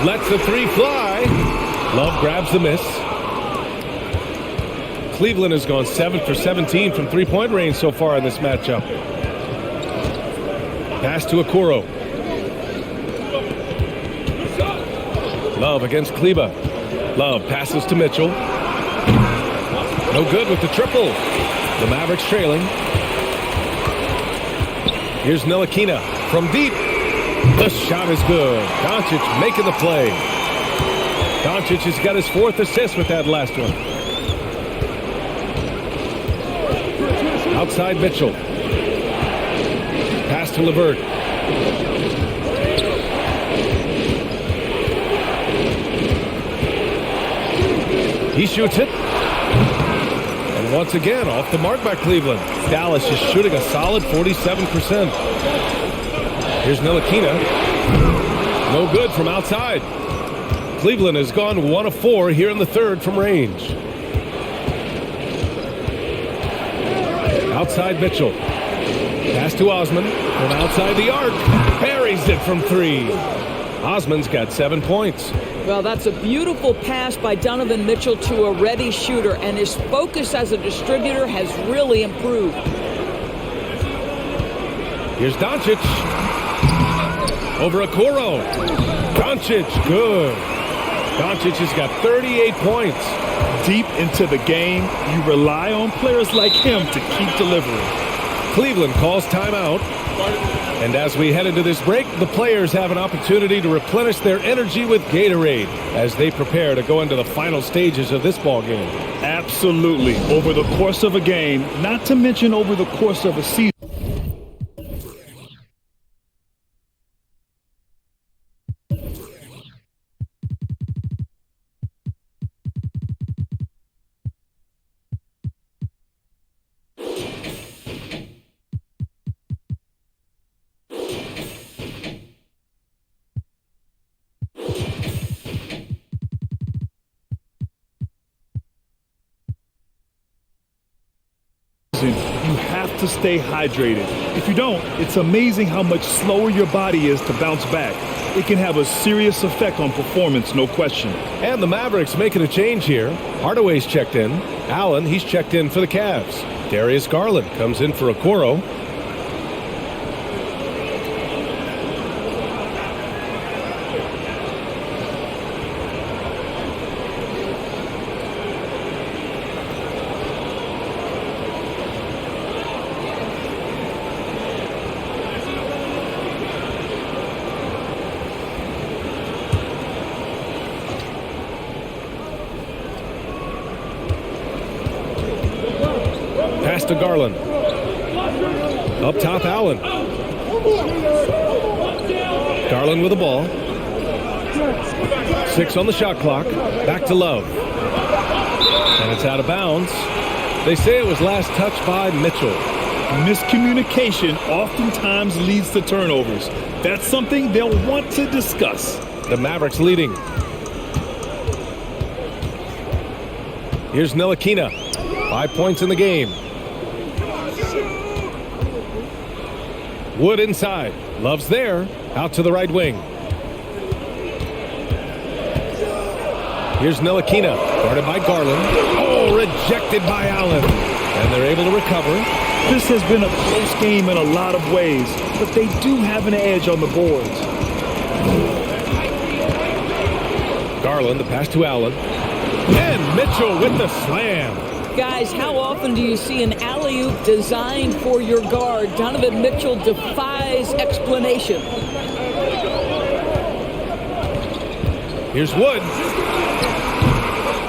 Lets the 3 fly. Love grabs the miss. Cleveland has gone 7 for 17 from three-point range so far in this matchup. Pass to Okoro. Love against Kleba. Love passes to Mitchell. No good with the triple. The Mavericks trailing. Here's Ntilikina from deep. The shot is good. Doncic making the play. Doncic has got his 4th assist with that last one. Outside Mitchell. Pass to LeVert. He shoots it. And once again, off the mark by Cleveland. Dallas is shooting a solid 47%. Here's Ntilikina. No good from outside. Cleveland has gone 1 of 4 here in the third from range. Outside Mitchell. Pass to Osman from outside the arc. Buries it from 3. Osman's got 7 points. Well, that's a beautiful pass by Donovan Mitchell to a ready shooter, and his focus as a distributor has really improved. Here's Doncic. Over Okoro. Doncic, good. Doncic has got 38 points. Deep into the game, you rely on players like him to keep delivering. Cleveland calls timeout. And as we head into this break, the players have an opportunity to replenish their energy with Gatorade as they prepare to go into the final stages of this ball game. Absolutely. Over the course of a game, not to mention over the course of a season. You have to stay hydrated. If you don't, it's amazing how much slower your body is to bounce back. It can have a serious effect on performance, no question. And the Mavericks making a change here. Hardaway's checked in. Allen, he's checked in for the Cavs. Darius Garland comes in for Okoro. Pass to Garland. Up top, Allen. Garland with the ball. 6 on the shot clock. Back to Love. And it's out of bounds. They say it was last touched by Mitchell. Miscommunication oftentimes leads to turnovers. That's something they'll want to discuss. The Mavericks leading. Here's Ntilikina. 5 points in the game. Wood inside. Love's there. Out to the right wing. Here's Ntilikina. Guarded by Garland. Oh, rejected by Allen. And they're able to recover. This has been a close game in a lot of ways, but they do have an edge on the boards. Garland, the pass to Allen. And Mitchell with the slam. Guys, how often do you see an alley-oop designed for your guard? Donovan Mitchell defies explanation. Here's Wood.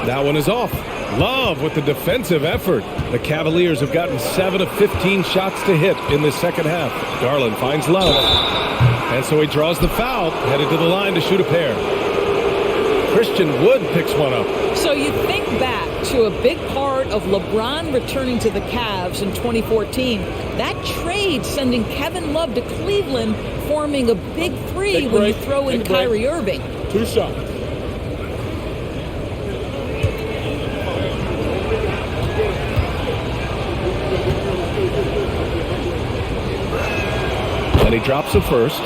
That one is off. Love with the defensive effort. The Cavaliers have gotten 7 of 15 shots to hit in the second half. Garland finds Love. And so he draws the foul, headed to the line to shoot a pair. Christian Wood picks one up. So you think back to a big part of LeBron returning to the Cavs in 2014. That trade sending Kevin Love to Cleveland, forming a big three when you throw in Kyrie Irving. 2 shots. And he drops a first.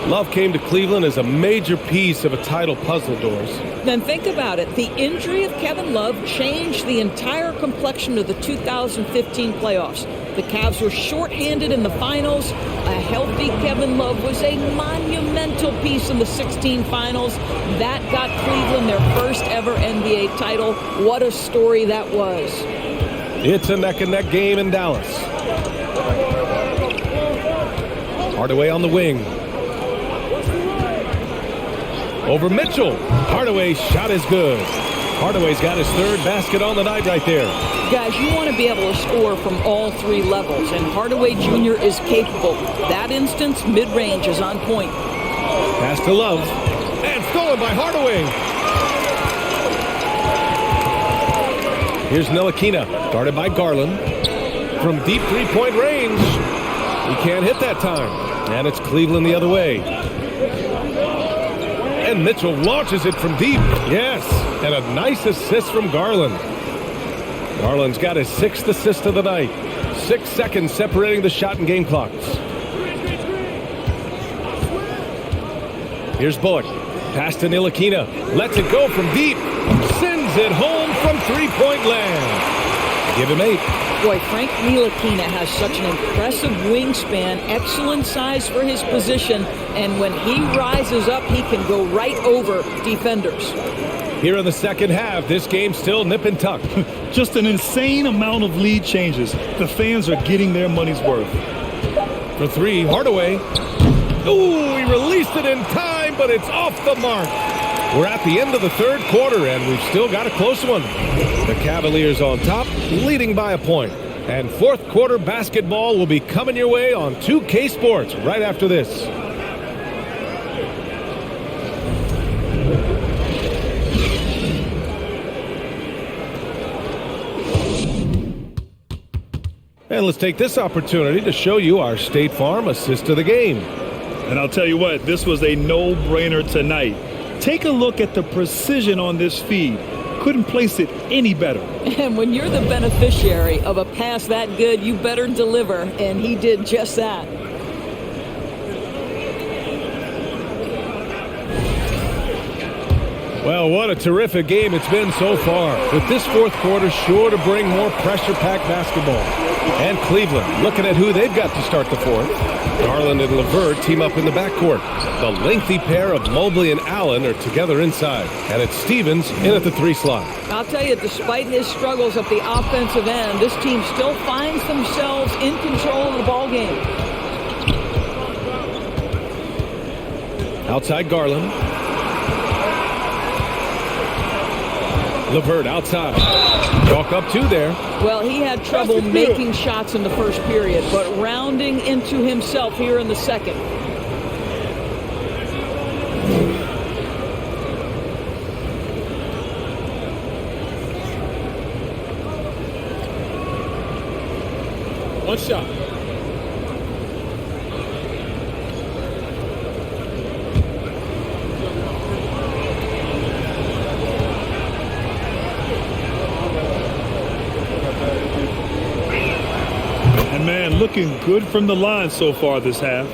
Love came to Cleveland as a major piece of a title puzzle, Doors. Then think about it. The injury of Kevin Love changed the entire complexion of the 2015 playoffs. The Cavs were shorthanded in the finals. A healthy Kevin Love was a monumental piece in the 16 finals. That got Cleveland their first ever NBA title. What a story that was. It's a neck-and-neck game in Dallas. Hardaway on the wing. Over Mitchell. Hardaway's shot is good. Hardaway's got his third basket on the night right there. Guys, you want to be able to score from all 3 levels, and Hardaway Jr. is capable. That instance, mid-range is on point. Pass to Love. And stolen by Hardaway. Here's Ntilikina. Guarded by Garland. From deep three-point range. He can't hit that time. And it's Cleveland the other way. And Mitchell launches it from deep. Yes, and a nice assist from Garland. Garland's got his 6th assist of the night. 6 seconds separating the shot and game clocks. Here's Bullock. Pass to Ntilikina. Lets it go from deep. Sends it home from three-point land. Give him 8. Boy, Frank Ntilikina has such an impressive wingspan, excellent size for his position, and when he rises up, he can go right over defenders. Here in the second half, this game's still nip and tuck. Just an insane amount of lead changes. The fans are getting their money's worth. For 3, Hardaway. Ooh, he released it in time, but it's off the mark. We're at the end of the third quarter, and we've still got a close one. The Cavaliers on top, leading by a point. And fourth quarter basketball will be coming your way on 2K Sports right after this. And let's take this opportunity to show you our State Farm assist of the game. And I'll tell you what, this was a no-brainer tonight. Take a look at the precision on this feed. Couldn't place it any better. And when you're the beneficiary of a pass that good, you better deliver, and he did just that. Well, what a terrific game it's been so far. With this fourth quarter sure to bring more pressure-packed basketball. And Cleveland looking at who they've got to start the fourth. Garland and LeVert team up in the backcourt. The lengthy pair of Mobley and Allen are together inside. And it's Stevens in at the 3 slot. I'll tell you, despite his struggles at the offensive end, this team still finds themselves in control of the ball game. Outside Garland. LeVert outside. Walk up 2 there. Well, he had trouble making shots in the first period, but rounding into himself here in the second. One shot. And man, looking good from the line so far this half.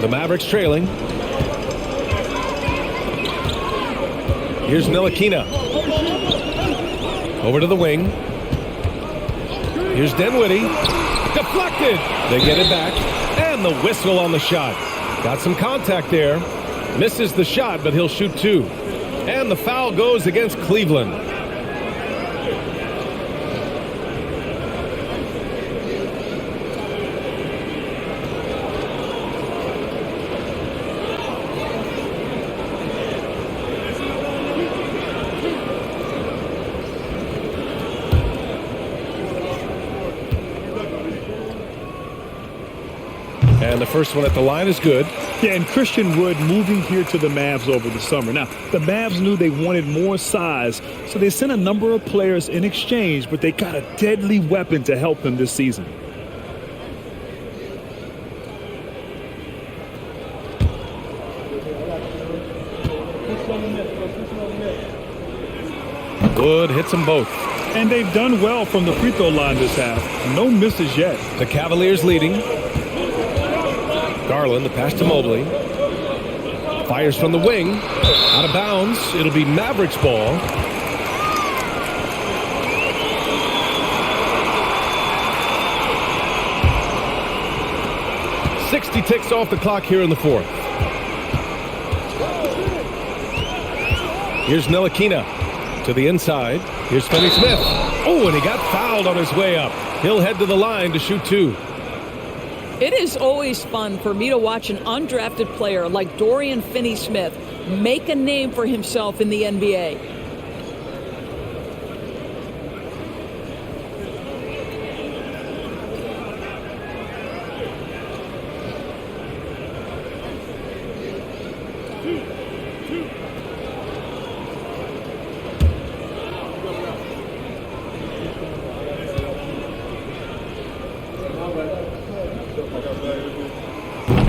The Mavericks trailing. Here's Ntilikina. Over to the wing. Here's Dinwiddie. Deflected. They get it back. And the whistle on the shot. Got some contact there. Misses the shot, but he'll shoot two. And the foul goes against Cleveland. And the first one at the line is good. Yeah, and Christian Wood moving here to the Mavs over the summer. Now, the Mavs knew they wanted more size, so they sent a number of players in exchange, but they got a deadly weapon to help them this season. Wood hits them both. And they've done well from the free throw line this half. No misses yet. The Cavaliers leading. Garland, the pass to Mobley. Fires from the wing. Out of bounds. It'll be Mavericks ball. .60 ticks off the clock here in the fourth. Here's Ntilikina to the inside. Here's Finney-Smith. Oh, and he got fouled on his way up. He'll head to the line to shoot two. It is always fun for me to watch an undrafted player like Dorian Finney-Smith make a name for himself in the NBA.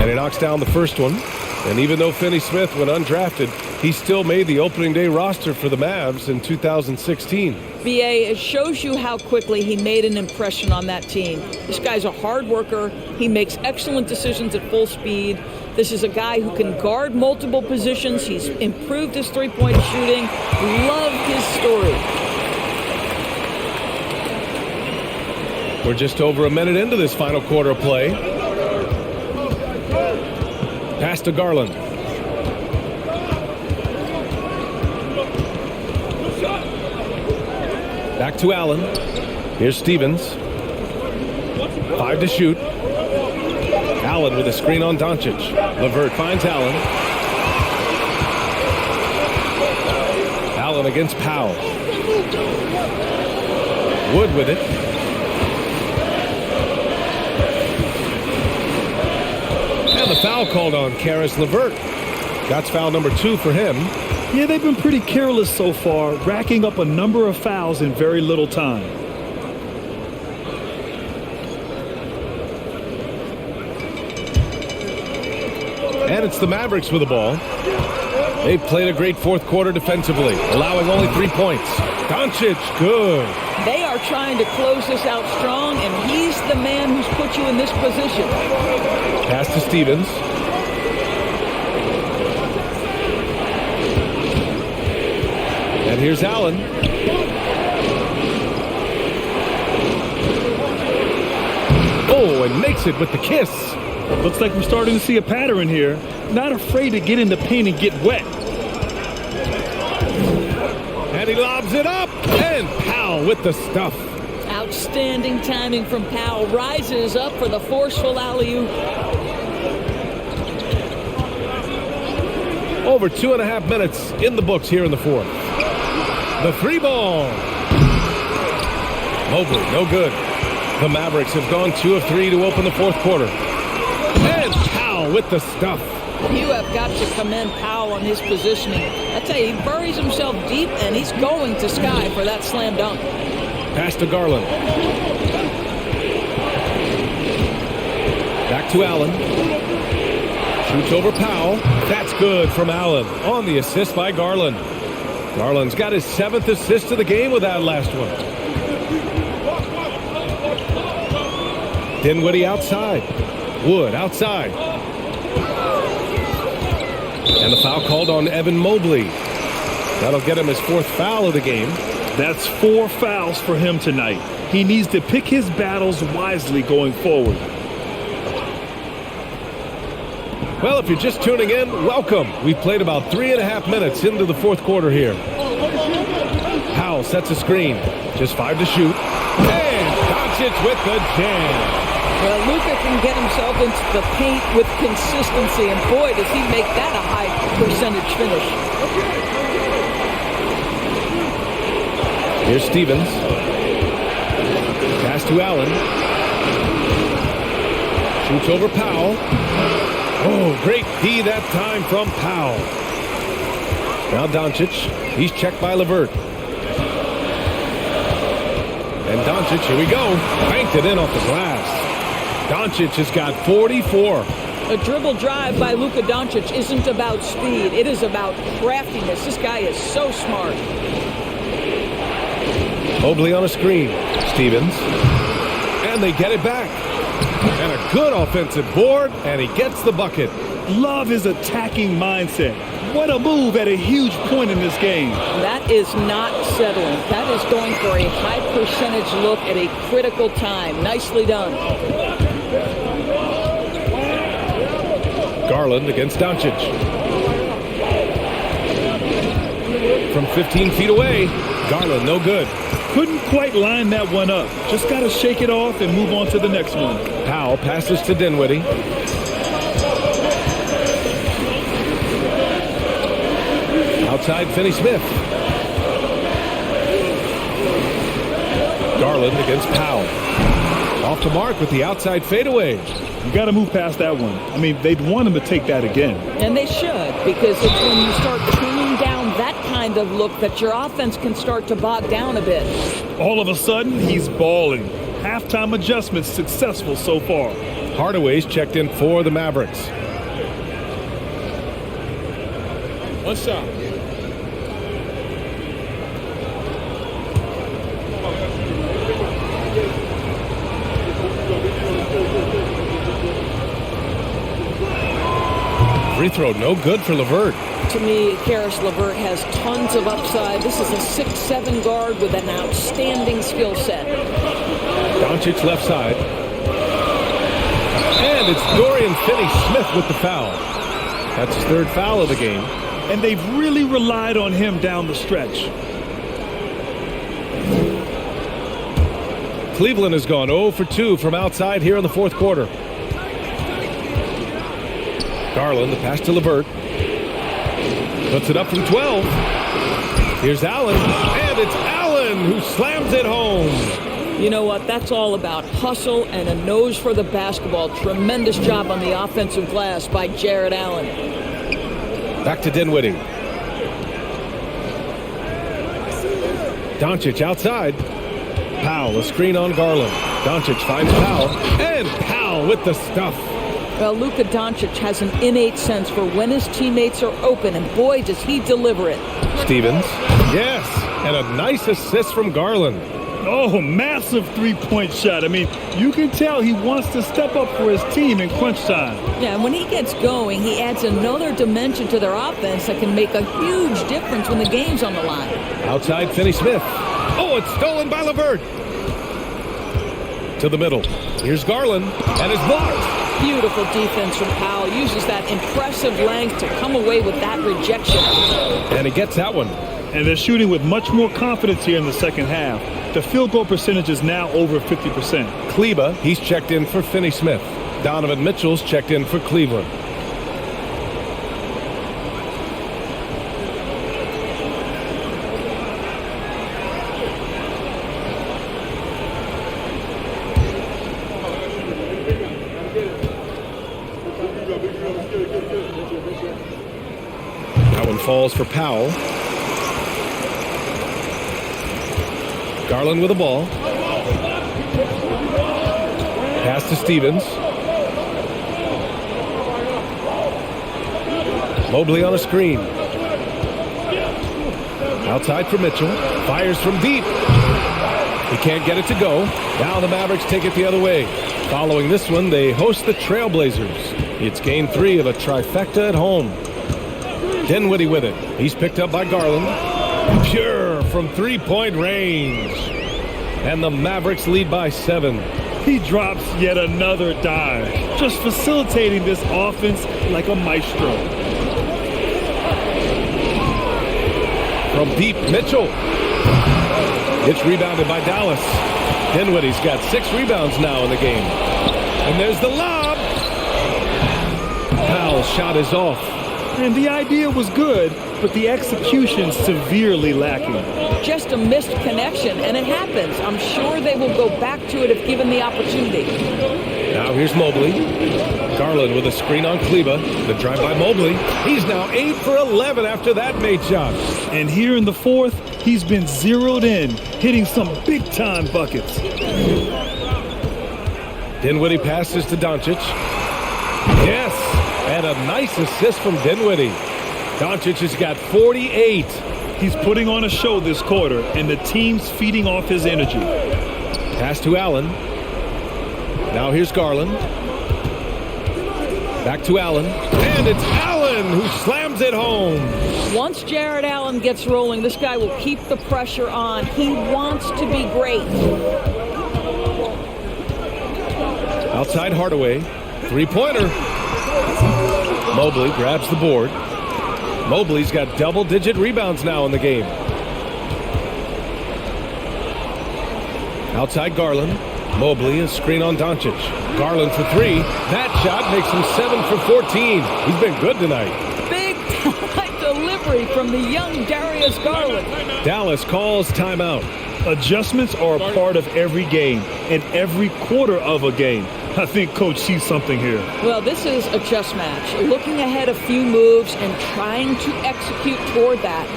And he knocks down the first one. And even though Finney-Smith went undrafted, he still made the opening day roster for the Mavs in 2016. VA, it shows you how quickly he made an impression on that team. This guy's a hard worker. He makes excellent decisions at full speed. This is a guy who can guard multiple positions. He's improved his three-point shooting. Love his story. We're just over a minute into this final quarter of play. Pass to Garland. Back to Allen. Here's Stevens. 5 to shoot. Allen with a screen on Doncic. LeVert finds Allen. Allen against Powell. Wood with it. And the foul called on Karis LeVert. That's foul number 2 for him. Yeah, they've been pretty careless so far, racking up a number of fouls in very little time. And it's the Mavericks with the ball. They've played a great fourth quarter defensively, allowing only 3 points. Doncic, good. They are trying to close this out strong, and he's the man who's put you in this position. Pass to Stevens. And here's Allen. Oh, and makes it with the kiss. Looks like we're starting to see a pattern here. Not afraid to get in the paint and get wet. And he lobs it up. And Powell with the stuff. Outstanding timing from Powell. Rises up for the forceful alley-oop. Over 2.5 minutes in the books here in the fourth. The 3-ball. Mobley, no good. The Mavericks have gone 2 of 3 to open the fourth quarter. And Powell with the stuff. You have got to commend Powell on his positioning. I tell you, he buries himself deep, and he's going to sky for that slam dunk. Pass to Garland. to Allen. Shoots over Powell. That's good from Allen on the assist by Garland. Garland's got his 7th assist of the game with that last one. Dinwiddie outside. Wood outside. And the foul called on Evan Mobley. That'll get him his 4th foul of the game. That's 4 fouls for him tonight. He needs to pick his battles wisely going forward. Well, if you're just tuning in, welcome. We've played about 3.5 minutes into the 4th quarter here. Powell sets a screen. Just 5 to shoot. And Doncic with the jam. Well, Luka can get himself into the paint with consistency, and boy, does he make that a high percentage finish. Here's Stevens. Pass to Allen. Shoots over Powell. Oh, great D that time from Powell. Now Doncic. He's checked by LeVert. And Doncic, here we go. Banked it in off the glass. Doncic has got 44. A dribble drive by Luka Doncic isn't about speed. It is about craftiness. This guy is so smart. Mobley on a screen. Stevens. And they get it back. And a good offensive board, and he gets the bucket. Love his attacking mindset. What a move at a huge point in this game. That is not settling. That is going for a high percentage look at a critical time. Nicely done. Garland against Doncic. From 15 feet away, Garland no good. Couldn't quite line that one up. Just got to shake it off and move on to the next one. Powell passes to Dinwiddie. Outside Finney-Smith. Garland against Powell. Off to Mark with the outside fadeaway. You got to move past that one. I mean, they'd want him to take that again. And they should, because it's when you start tuning down that kind of look that your offense can start to bog down a bit. All of a sudden, he's balling. Halftime adjustments successful so far. Hardaway's checked in for the Mavericks. One shot. Free throw, no good for LeVert. To me, Karis LeVert has tons of upside. This is a 6'7" guard with an outstanding skill set. Doncic left side. And it's Dorian Finney-Smith with the foul. That's his 3rd foul of the game. And they've really relied on him down the stretch. Cleveland has gone 0 for 2 from outside here in the 4th quarter. Garland, the pass to LeVert. Puts it up from 12. Here's Allen. And it's Allen who slams it home. You know what? That's all about hustle and a nose for the basketball. Tremendous job on the offensive glass by Jared Allen. Back to Dinwiddie. Doncic outside. Powell, a screen on Garland. Doncic finds Powell. And Powell with the stuff. Well, Luka Doncic has an innate sense for when his teammates are open, and boy, does he deliver it. Stevens. Yes, and a nice assist from Garland. Oh, massive three-point shot. I mean, you can tell he wants to step up for his team in crunch time. Yeah, and when he gets going, he adds another dimension to their offense that can make a huge difference when the game's on the line. Outside Finney-Smith. Oh, it's stolen by LeVert. To the middle. Here's Garland, and it's blocked. Beautiful defense from Powell. Uses that impressive length to come away with that rejection. And he gets that one. And they're shooting with much more confidence here in the second half. The field goal percentage is now over 50%. Kleba, he's checked in for Finney-Smith. Donovan Mitchell's checked in for Cleveland. That one falls for Powell. Garland with the ball. Pass to Stevens. Mobley on a screen. Outside for Mitchell. Fires from deep. He can't get it to go. Now the Mavericks take it the other way. Following this one, they host the Trailblazers. It's game 3 of a trifecta at home. Dinwiddie with it. He's picked up by Garland. Pure from three-point range. And the Mavericks lead by 7. He drops yet another dive, just facilitating this offense like a maestro. From deep, Mitchell. It's rebounded by Dallas. Dinwiddie's got 6 rebounds now in the game. And there's the lob. Powell's shot is off. And the idea was good, but the execution severely lacking. Just a missed connection, and it happens. I'm sure they will go back to it if given the opportunity. Now here's Mobley. Garland with a screen on Kleba. The drive by Mobley. He's now 8 for 11 after that made shot. And here in the fourth, he's been zeroed in, hitting some big-time buckets. Dinwiddie passes to Doncic. Yes, and a nice assist from Dinwiddie. Doncic has got 48. He's putting on a show this quarter, and the team's feeding off his energy. Pass to Allen. Now here's Garland. Back to Allen. And it's Allen who slams it home. Once Jared Allen gets rolling, this guy will keep the pressure on. He wants to be great. Outside Hardaway. Three-pointer. Mobley grabs the board. Mobley's got double-digit rebounds now in the game. Outside Garland. Mobley, a screen on Doncic. Garland for 3. That shot makes him 7 for 14. He's been good tonight. Big delivery from the young Darius Garland. Dallas calls timeout. Adjustments are a part of every game and every quarter of a game. I think Coach sees something here. Well, this is a chess match. Looking ahead a few moves and trying to execute toward that.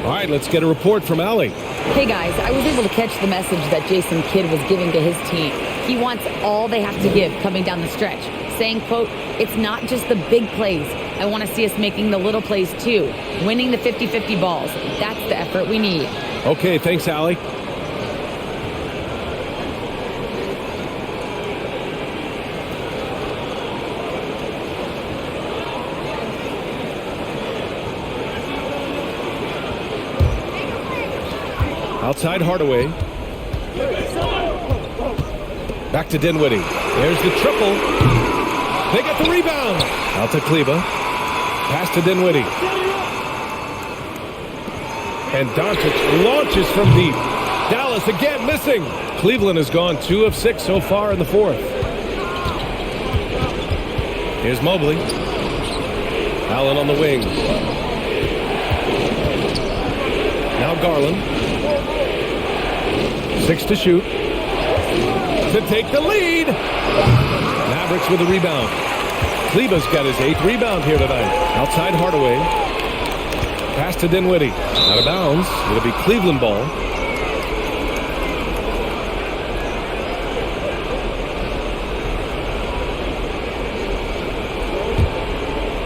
All right, let's get a report from Allie. Hey guys, I was able to catch the message that Jason Kidd was giving to his team. He wants all they have to give coming down the stretch, saying, quote, "It's not just the big plays. I want to see us making the little plays too, winning the 50-50 balls. That's the effort we need." Okay, thanks, Allie. Outside Hardaway. Back to Dinwiddie. There's the triple. They get the rebound. Out to Kleba. Pass to Dinwiddie. And Doncic launches from deep. Dallas again missing. Cleveland has gone 2 of 6 so far in the fourth. Here's Mobley. Allen on the wing. Now Garland. 6 to shoot. To take the lead. Mavericks with a rebound. Kleba's got his 8th rebound here tonight. Outside Hardaway. Pass to Dinwiddie. Out of bounds. It'll be Cleveland ball.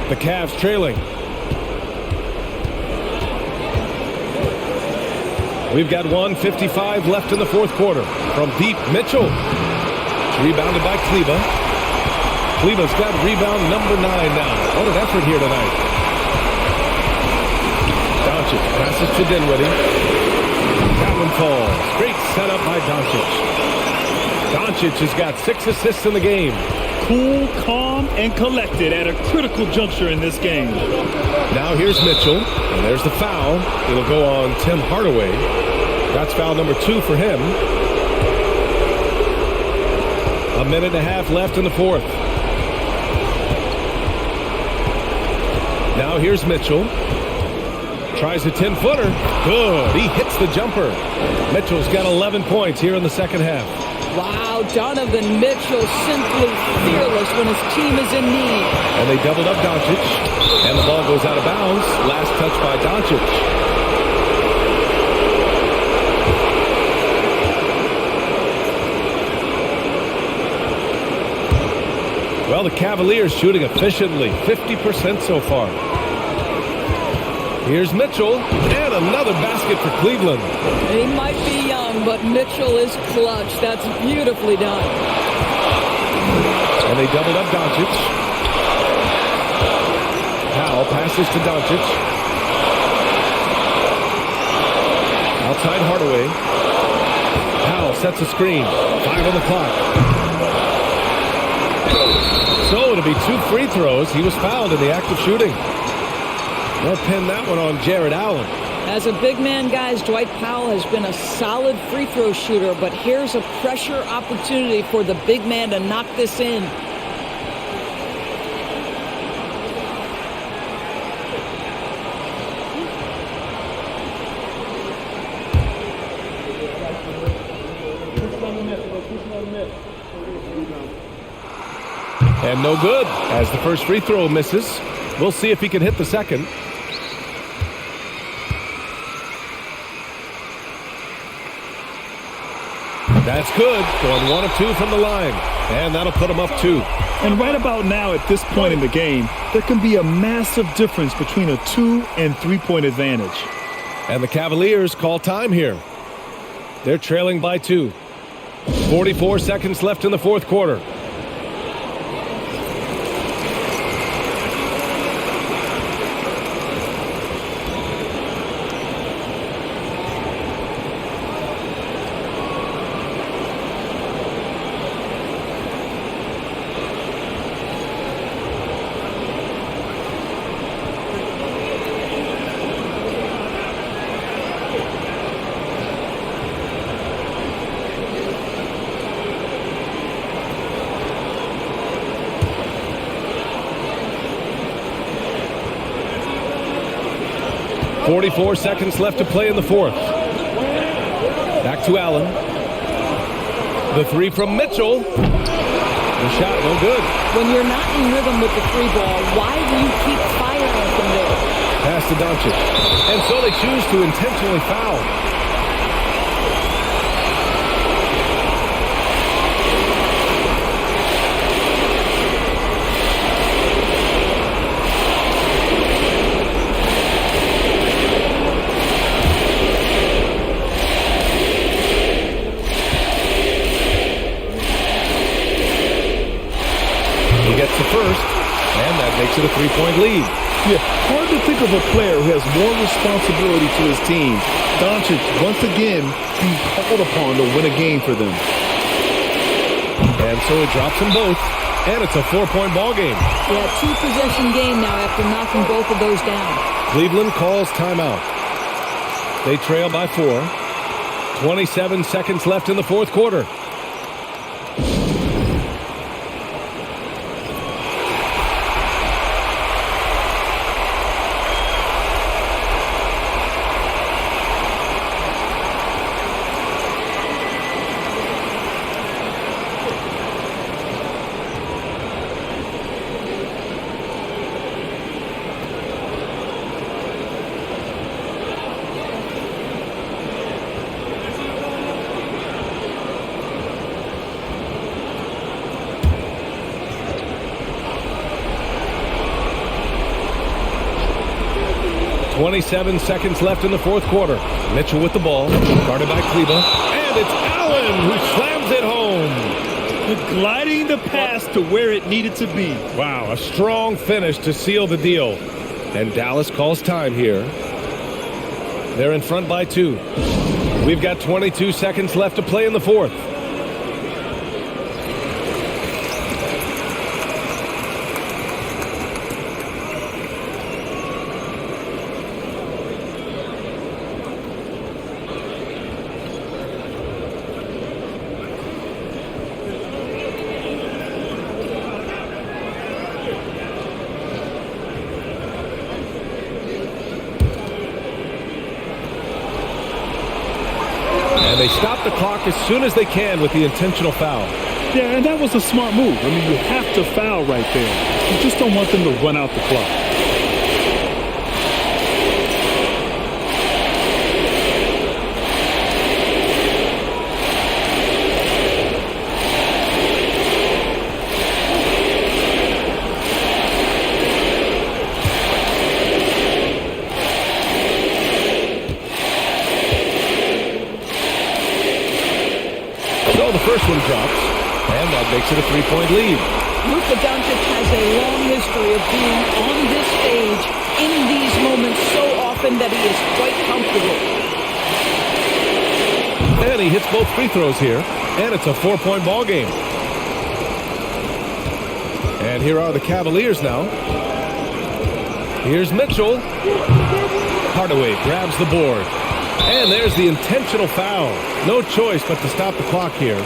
The Cavs trailing. We've got 1:55 left in the fourth quarter. From deep, Mitchell. Rebounded by Kleba. Kleba's got rebound number 9 now. What an effort here tonight. Doncic passes to Dinwiddie. That one falls. Great setup by Doncic. Doncic has got 6 assists in the game. Cool, calm, and collected at a critical juncture in this game. Now here's Mitchell. And there's the foul. It'll go on Tim Hardaway. That's foul number 2 for him. A minute and a half left in the fourth. Now here's Mitchell. Tries a 10-footer. Good. He hits the jumper. Mitchell's got 11 points here in the second half. Wow, Donovan Mitchell simply fearless when his team is in need. And they doubled up Doncic. And the ball goes out of bounds. Last touch by Doncic. Well, the Cavaliers shooting efficiently, 50% so far. Here's Mitchell, and another basket for Cleveland. He might be young, but Mitchell is clutch. That's beautifully done. And they doubled up Doncic. Powell passes to Doncic. Outside Hardaway. Powell sets a screen. 5 on the clock. So it'll be 2 free throws. He was fouled in the act of shooting. They'll pin that one on Jared Allen. As a big man, guys, Dwight Powell has been a solid free throw shooter, but here's a pressure opportunity for the big man to knock this in. And no good, as the first free throw misses. We'll see if he can hit the second. That's good. Going 1 of 2 from the line. And that'll put him up 2. And right about now, at this point in the game, there can be a massive difference between a 2 and 3-point advantage. And the Cavaliers call time here. They're trailing by 2. 44 seconds left in the fourth quarter. .44 seconds left to play in the fourth. Back to Allen. The 3 from Mitchell. The shot, no good. When you're not in rhythm with the 3 ball, why do you keep firing from there? Pass to Doncic. And so they choose to intentionally foul. Gets the first, and that makes it a 3-point lead. Yeah, hard to think of a player who has more responsibility to his team. Doncic, once again, being called upon to win a game for them. And so he drops them both, and it's a 4-point ball game. Yeah, 2-possession game now after knocking both of those down. Cleveland calls timeout. They trail by 4. 27 seconds left in the fourth quarter. .27 seconds left in the fourth quarter. Mitchell with the ball, guarded by Kleba, and it's Allen who slams it home. Gliding the pass to where it needed to be. Wow, a strong finish to seal the deal. And Dallas calls time here. They're in front by 2. We've got 22 seconds left to play in the fourth. And they stop the clock as soon as they can with the intentional foul. Yeah, and that was a smart move. I mean, you have to foul right there. You just don't want them to run out the clock. So the first one drops, and that makes it a 3-point lead. Luka Doncic has a long history of being on this stage in these moments so often that he is quite comfortable. And he hits both free throws here, and it's a 4-point ball game. And here are the Cavaliers now. Here's Mitchell. Hardaway grabs the board. And there's the intentional foul. No choice but to stop the clock here.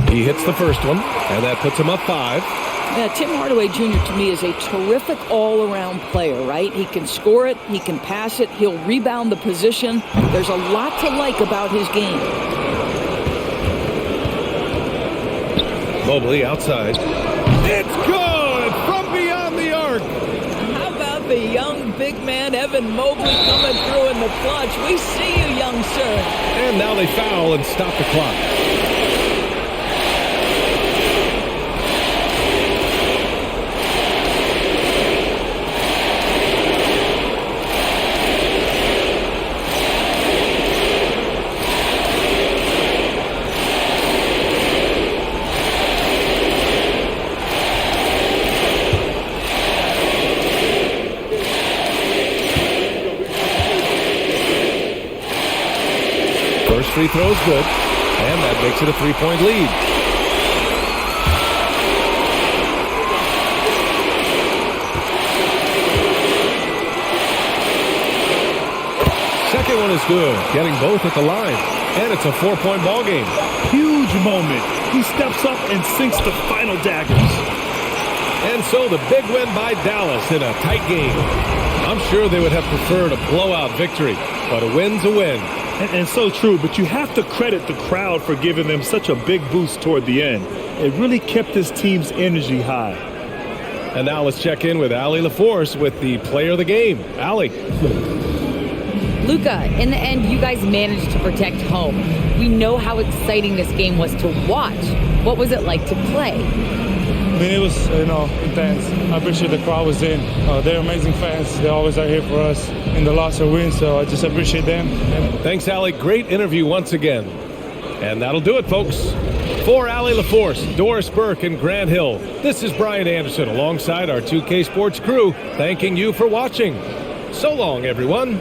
He hits the first one, and that puts him up 5. Yeah, Tim Hardaway Jr. to me is a terrific all-around player, right? He can score it, he can pass it, he'll rebound the position. There's a lot to like about his game. Mobley outside. It's good from beyond the arc. How about the young big man Evan Mobley coming through in the clutch? We see you, young sir. And now they foul and stop the clock. First free throw is good, and that makes it a 3-point lead. Second one is good, getting both at the line, and it's a 4-point ball game. Huge moment. He steps up and sinks the final daggers. And so the big win by Dallas in a tight game. I'm sure they would have preferred a blowout victory, but a win's a win. And so true, but you have to credit the crowd for giving them such a big boost toward the end. It really kept this team's energy high. And now let's check in with Allie LaForce with the player of the game. Allie. Luka, in the end, you guys managed to protect home. We know how exciting this game was to watch. What was it like to play? I mean, it was, intense. I appreciate the crowd was in. They're amazing fans. They always are here for us in the loss or win, so I just appreciate them. Thanks, Allie. Great interview once again. And that'll do it, folks. For Allie LaForce, Doris Burke, and Grant Hill, this is Brian Anderson alongside our 2K Sports crew, thanking you for watching. So long, everyone.